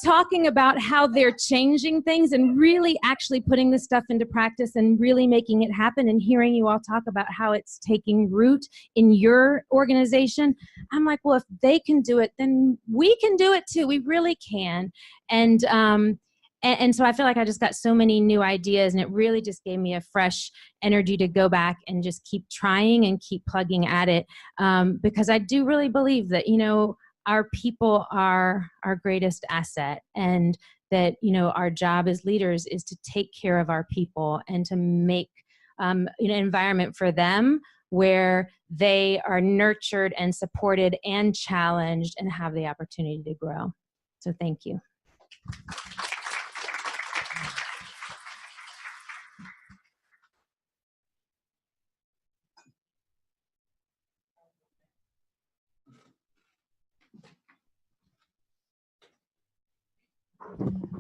talking about how they're changing things and really actually putting this stuff into practice and really making it happen, and hearing you all talk about how it's taking root in your organization. I'm like, well, if they can do it, then we can do it too. We really can. And so I feel like I just got so many new ideas, and it really just gave me a fresh energy to go back and just keep trying and keep plugging at it. Because I do really believe that, you know, our people are our greatest asset, and that, you know, our job as leaders is to take care of our people and to make an environment for them where they are nurtured and supported and challenged and have the opportunity to grow. So thank you.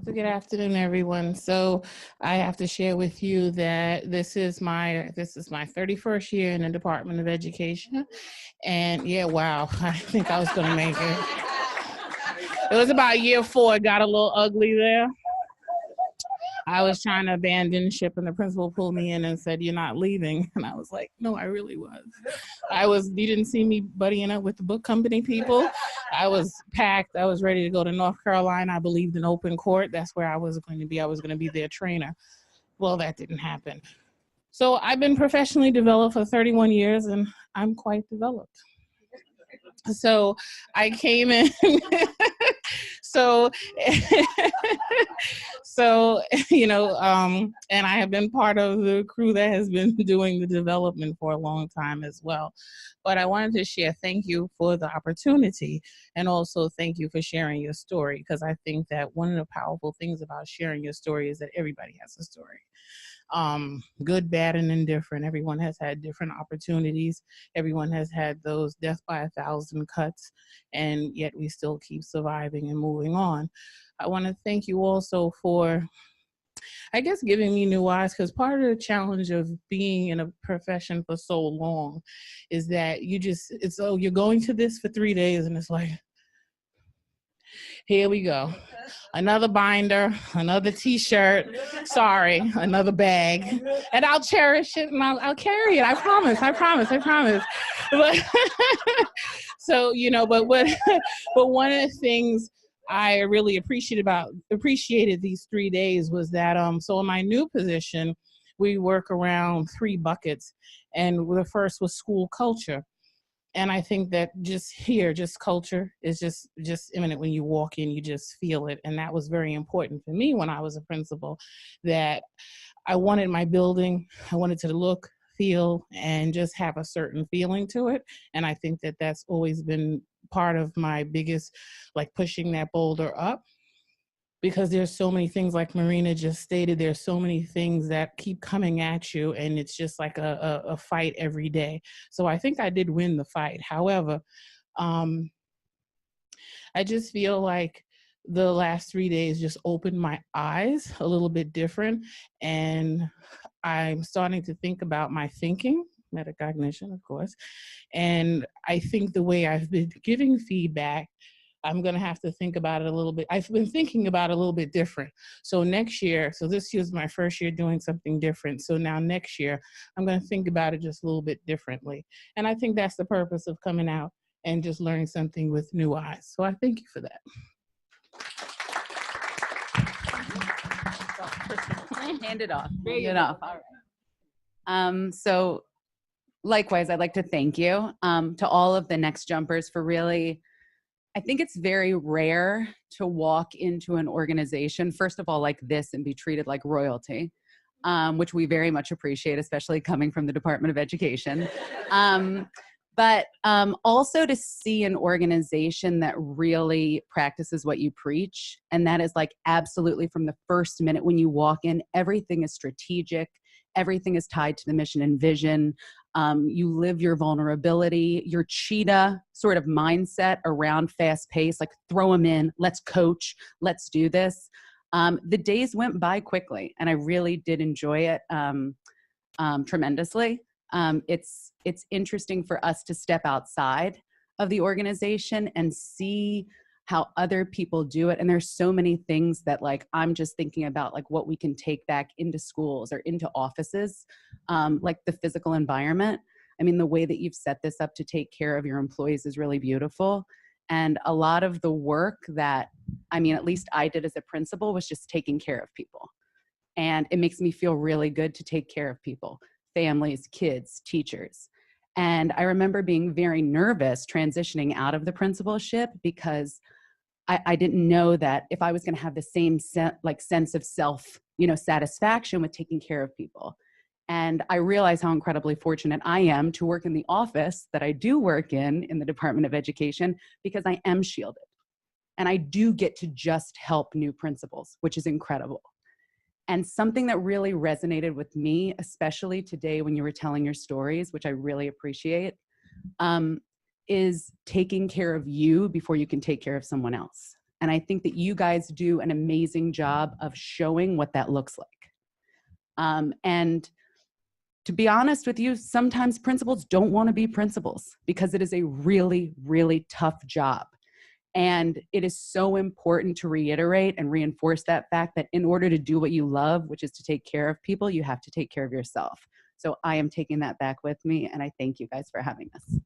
So good afternoon, everyone. So I have to share with you that this is my 31st year in the Department of Education. And yeah, wow, I think I was gonna make it. It was about year 4, it got a little ugly there. I was trying to abandon ship and the principal pulled me in and said, "You're not leaving." And I was like, no, I really was. You didn't see me buddying up with the book company people. I was packed. I was ready to go to North Carolina. I believed in open court. That's where I was going to be. I was going to be their trainer. Well, that didn't happen. So I've been professionally developed for 31 years, and I'm quite developed. So I came in. So, you know, and I have been part of the crew that has been doing the development for a long time as well. But I wanted to share, thank you for the opportunity, and also thank you for sharing your story, because I think that one of the powerful things about sharing your story is that everybody has a story. Good, bad, and indifferent. Everyone has had different opportunities. Everyone has had those death by 1,000 cuts, and yet we still keep surviving and moving on. I want to thank you also for, I guess, giving me new eyes, because part of the challenge of being in a profession for so long is that you're going to this for 3 days, and it's like, here we go. Another binder, another t-shirt, sorry, another bag. And I'll cherish it and I'll carry it. I promise. But so, you know, but one of the things I really appreciated these 3 days was that so in my new position, we work around 3 buckets, and the first was school culture. And I think that just culture is just imminent. When you walk in, you just feel it. And that was very important for me when I was a principal, that I wanted my building, I wanted to look, feel, and just have a certain feeling to it. And I think that that's always been part of my biggest, like, pushing that boulder up. Because there's so many things, like Marina just stated, there's so many things that keep coming at you, and it's just like a fight every day. So I think I did win the fight. However, I just feel like the last 3 days just opened my eyes a little bit different, and I'm starting to think about my thinking, metacognition, of course, and I think the way I've been giving feedback, I'm going to have to think about it a little bit. I've been thinking about it a little bit different. So next year, so this year's my first year doing something different. So now next year, I'm going to think about it just a little bit differently. And I think that's the purpose of coming out and just learning something with new eyes. So I thank you for that. Hand it off. Hand it off. All right. So likewise, I'd like to thank you to all of the Next Jumpers for really, I think it's very rare to walk into an organization, first of all, like this and be treated like royalty, which we very much appreciate, especially coming from the Department of Education. But also to see an organization that really practices what you preach. And that is like absolutely from the first minute when you walk in, everything is strategic. Everything is tied to the mission and vision. You live your vulnerability, your cheetah sort of mindset around fast pace, like throw them in, let's coach, let's do this. The days went by quickly and I really did enjoy it tremendously. It's interesting for us to step outside of the organization and see how other people do it. And there's so many things that like, I'm just thinking about like what we can take back into schools or into offices, like the physical environment. I mean, the way that you've set this up to take care of your employees is really beautiful. And a lot of the work that, I mean, at least I did as a principal was just taking care of people. And it makes me feel really good to take care of people, families, kids, teachers. And I remember being very nervous transitioning out of the principalship because I didn't know that if I was going to have the same sense of self, satisfaction with taking care of people. And I realize how incredibly fortunate I am to work in the office that I do work in the Department of Education, because I am shielded. And I do get to just help new principals, which is incredible. And something that really resonated with me, especially today when you were telling your stories, which I really appreciate, is taking care of you before you can take care of someone else. And I think that you guys do an amazing job of showing what that looks like. And to be honest with you, sometimes principals don't want to be principals because it is a really, really tough job. And it is so important to reiterate and reinforce that fact that in order to do what you love, which is to take care of people, you have to take care of yourself. So I am taking that back with me, and I thank you guys for having us.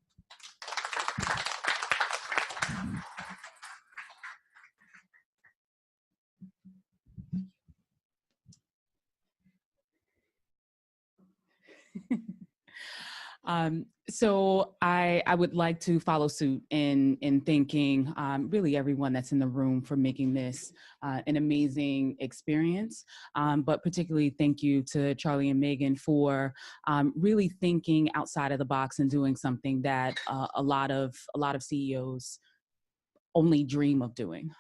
So I would like to follow suit in thanking really everyone that's in the room for making this an amazing experience. But particularly thank you to Charlie and Megan for really thinking outside of the box and doing something that a lot of CEOs only dream of doing.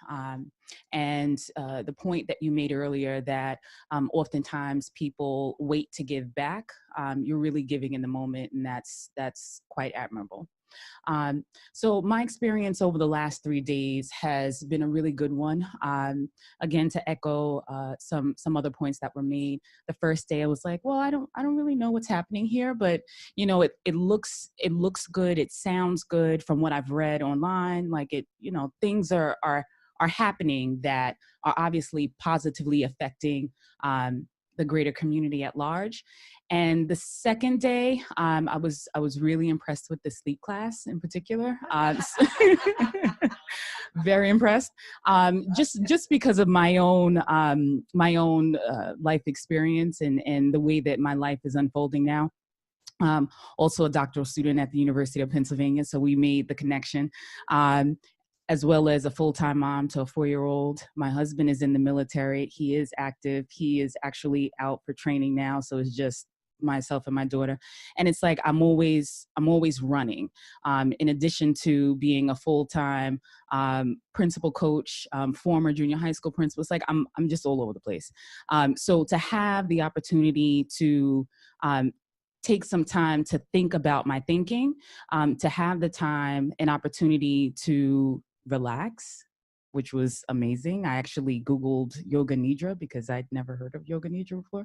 And the point that you made earlier that oftentimes people wait to give back, you're really giving in the moment, and that's quite admirable. So my experience over the last 3 days has been a really good one. Again, to echo some other points that were made. The first day I was like, well, I don't really know what's happening here, but it looks good. It sounds good from what I've read online. Like things are happening that are obviously positively affecting the greater community at large. And the second day, I was really impressed with the sleep class in particular. Very impressed, just because of my own life experience and the way that my life is unfolding now. Also a doctoral student at the University of Pennsylvania, so we made the connection. As well as a full-time mom to a 4-year-old. My husband is in the military. He is active. He is actually out for training now, so it's just myself and my daughter. And it's like I'm always running. In addition to being a full-time principal coach, former junior high school principal, it's like I'm just all over the place. So to have the opportunity to take some time to think about my thinking, to have the time and opportunity to relax, which was amazing. I actually Googled Yoga Nidra because I'd never heard of Yoga Nidra before.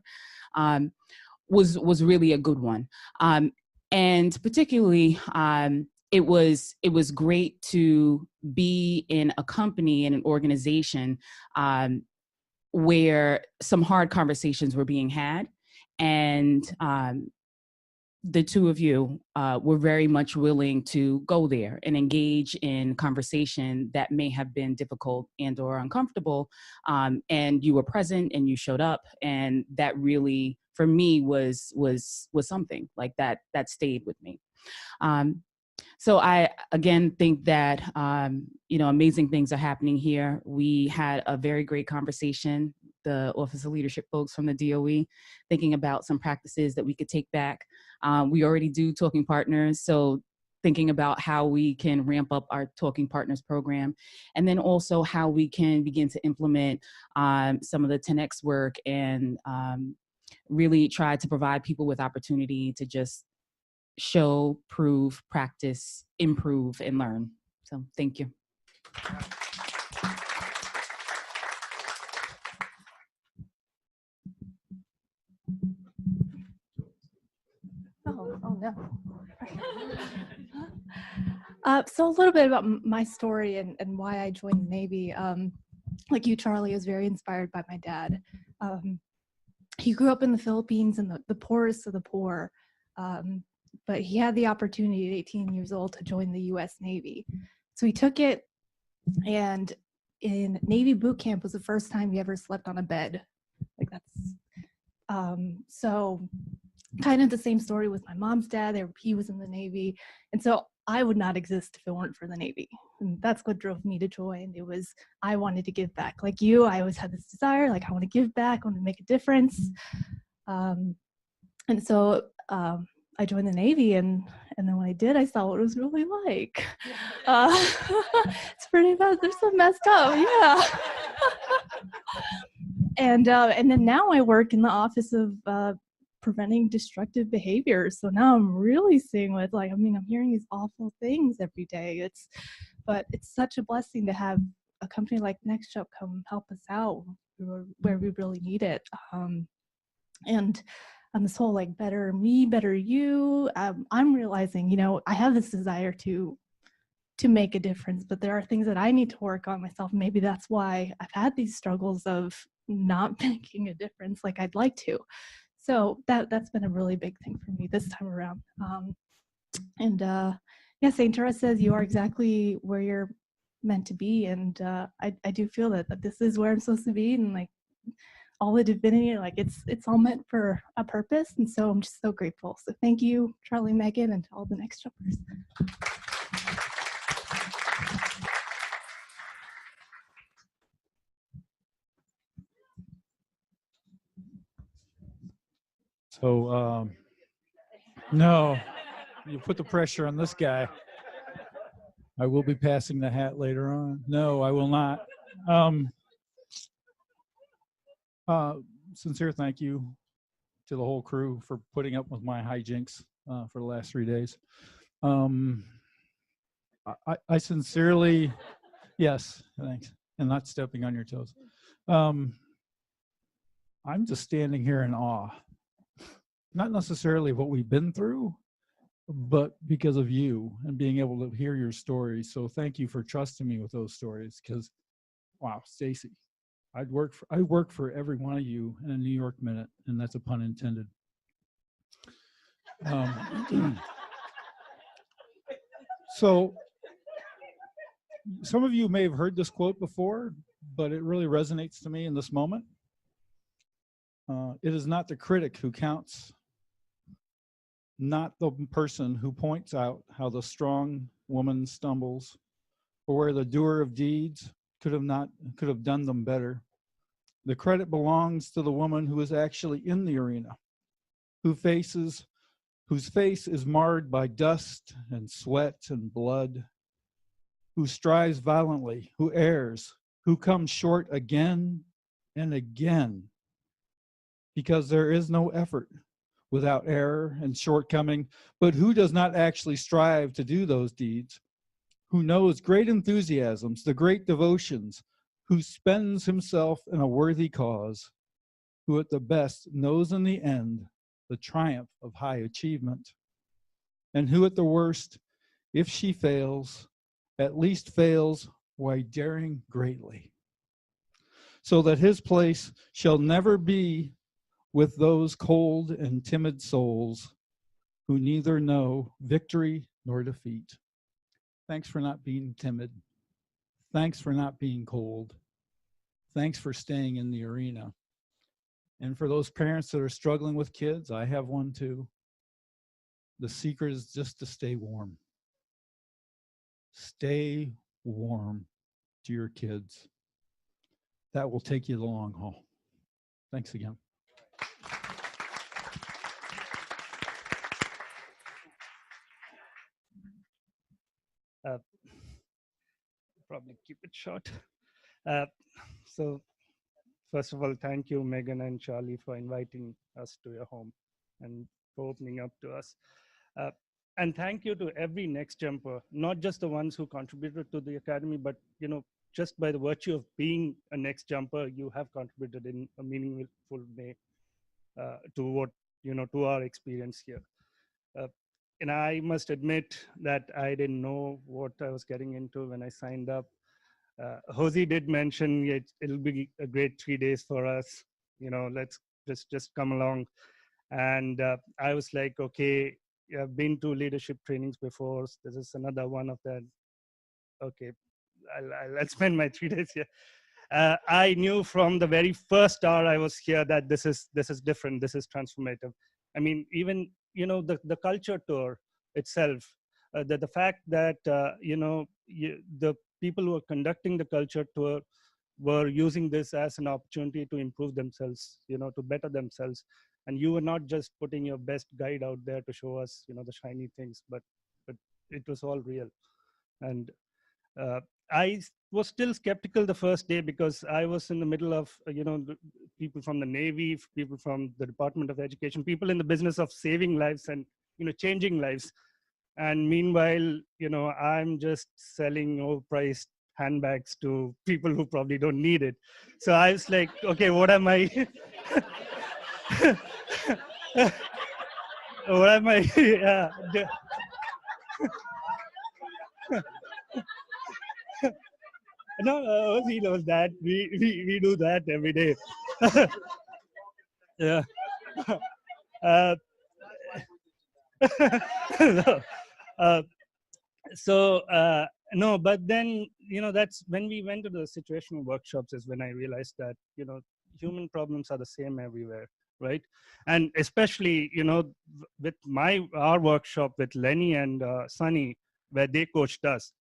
Was really a good one. And particularly, it was great to be in a company and an organization where some hard conversations were being had. And the two of you were very much willing to go there and engage in conversation that may have been difficult and or uncomfortable. And you were present and you showed up, and that really, for me, was something like that stayed with me. So I, again, think that, amazing things are happening here. We had a very great conversation, the Office of Leadership folks from the DOE, thinking about some practices that we could take back. We already do Talking Partners, so thinking about how we can ramp up our Talking Partners program, and then also how we can begin to implement some of the 10X work and really try to provide people with opportunity to just show, prove, practice, improve, and learn. So thank you. Oh no. So a little bit about my story and why I joined the Navy. Like you, Charlie, is very inspired by my dad. He grew up in the Philippines in the poorest of the poor. But he had the opportunity at 18 years old to join the U.S. Navy. So he took it, and in Navy boot camp was the first time he ever slept on a bed. Like that's, so kind of the same story with my mom's dad. He was in the Navy. And so I would not exist if it weren't for the Navy. And that's what drove me to join. It was, I wanted to give back. Like you, I always had this desire, like I want to give back, I want to make a difference. And so, I joined the Navy, and then when I did, I saw what it was really like. It's pretty bad. There's some messed up, yeah. And then now I work in the Office of Preventing Destructive Behaviors. So now I'm really seeing what, like, I mean, I'm hearing these awful things every day. But it's such a blessing to have a company like Next Jump come help us out where we really need it. And this whole like better me, better you, I'm realizing, I have this desire to make a difference, but there are things that I need to work on myself. Maybe that's why I've had these struggles of not making a difference like I'd like to. So that's been a really big thing for me this time around. Yeah, St. Therese says you are exactly where you're meant to be. And I do feel that this is where I'm supposed to be. And like, all the divinity, like it's all meant for a purpose. And so I'm just so grateful. So thank you, Charlie, Megan, and to all the Next Jumpers. So, no, you put the pressure on this guy. I will be passing the hat later on. No, I will not. Sincere thank you to the whole crew for putting up with my hijinks for the last 3 days. I sincerely, yes, thanks, and not stepping on your toes. I'm just standing here in awe, not necessarily what we've been through, but because of you and being able to hear your stories. So thank you for trusting me with those stories, because, wow, Stacy, I work for every one of you in a New York minute, and that's a pun intended. So some of you may have heard this quote before, but it really resonates to me in this moment. It is not the critic who counts, not the person who points out how the strong woman stumbles, or where the doer of deeds could have done them better. The credit belongs to the woman who is actually in the arena, whose face is marred by dust and sweat and blood, who strives violently, who errs, who comes short again and again, because there is no effort without error and shortcoming, but who does not actually strive to do those deeds, who knows great enthusiasms, the great devotions, who spends himself in a worthy cause, who at the best knows in the end the triumph of high achievement, and who at the worst, if she fails, at least fails while daring greatly, so that his place shall never be with those cold and timid souls who neither know victory nor defeat. Thanks for not being timid. Thanks for not being cold. Thanks for staying in the arena. And for those parents that are struggling with kids, I have one too. The secret is just to stay warm. Stay warm to your kids. That will take you the long haul. Thanks again. Probably keep it short. So first of all, thank you, Megan and Charlie, for inviting us to your home and for opening up to us. And thank you to every Next Jumper, not just the ones who contributed to the Academy, but just by the virtue of being a Next Jumper, you have contributed in a meaningful way to what, to our experience here. And I must admit that I didn't know what I was getting into when I signed up. Josie did mention it'll be a great 3 days for us. Let's just come along. And I was like, okay, I've been to leadership trainings before. So this is another one of them. Okay, I'll spend my 3 days here. I knew from the very first hour I was here that this is different. This is transformative. I mean, even the culture tour itself, the fact that the people who are conducting the culture tour were using this as an opportunity to improve themselves, to better themselves, and you were not just putting your best guide out there to show us, the shiny things, but it was all real. And I was still skeptical the first day because I was in the middle of, people from the Navy, people from the Department of Education, people in the business of saving lives and, changing lives. And meanwhile, I'm just selling overpriced handbags to people who probably don't need it. So I was like, okay, what am I? What am I? No, he knows that. We do that every day. Yeah. No. No, but then, that's when we went to the situational workshops is when I realized that, human problems are the same everywhere, right? And especially, with our workshop with Lenny and Sunny, where they coached us,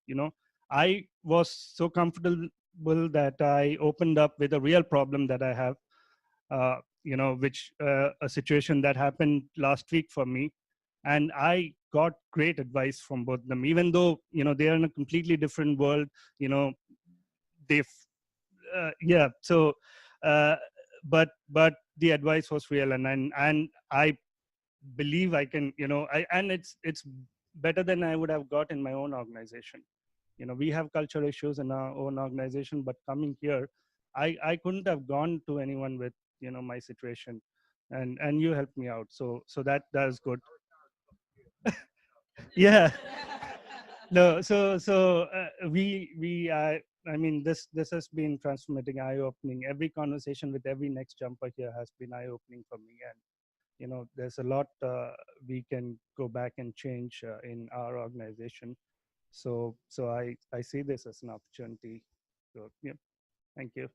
I was so comfortable that I opened up with a real problem that I have, which a situation that happened last week for me. And I got great advice from both of them, even though, they are in a completely different world, they've, yeah. So, but the advice was real, and I believe I can, and it's better than I would have got in my own organization. We have culture issues in our own organization, but coming here, I couldn't have gone to anyone with, my situation, and you helped me out. So that is good. Yeah. No, so we I mean, this has been transformating, eye-opening. Every conversation with every next jumper here has been eye-opening for me, and there's a lot we can go back and change in our organization. So I see this as an opportunity. So yeah, thank you.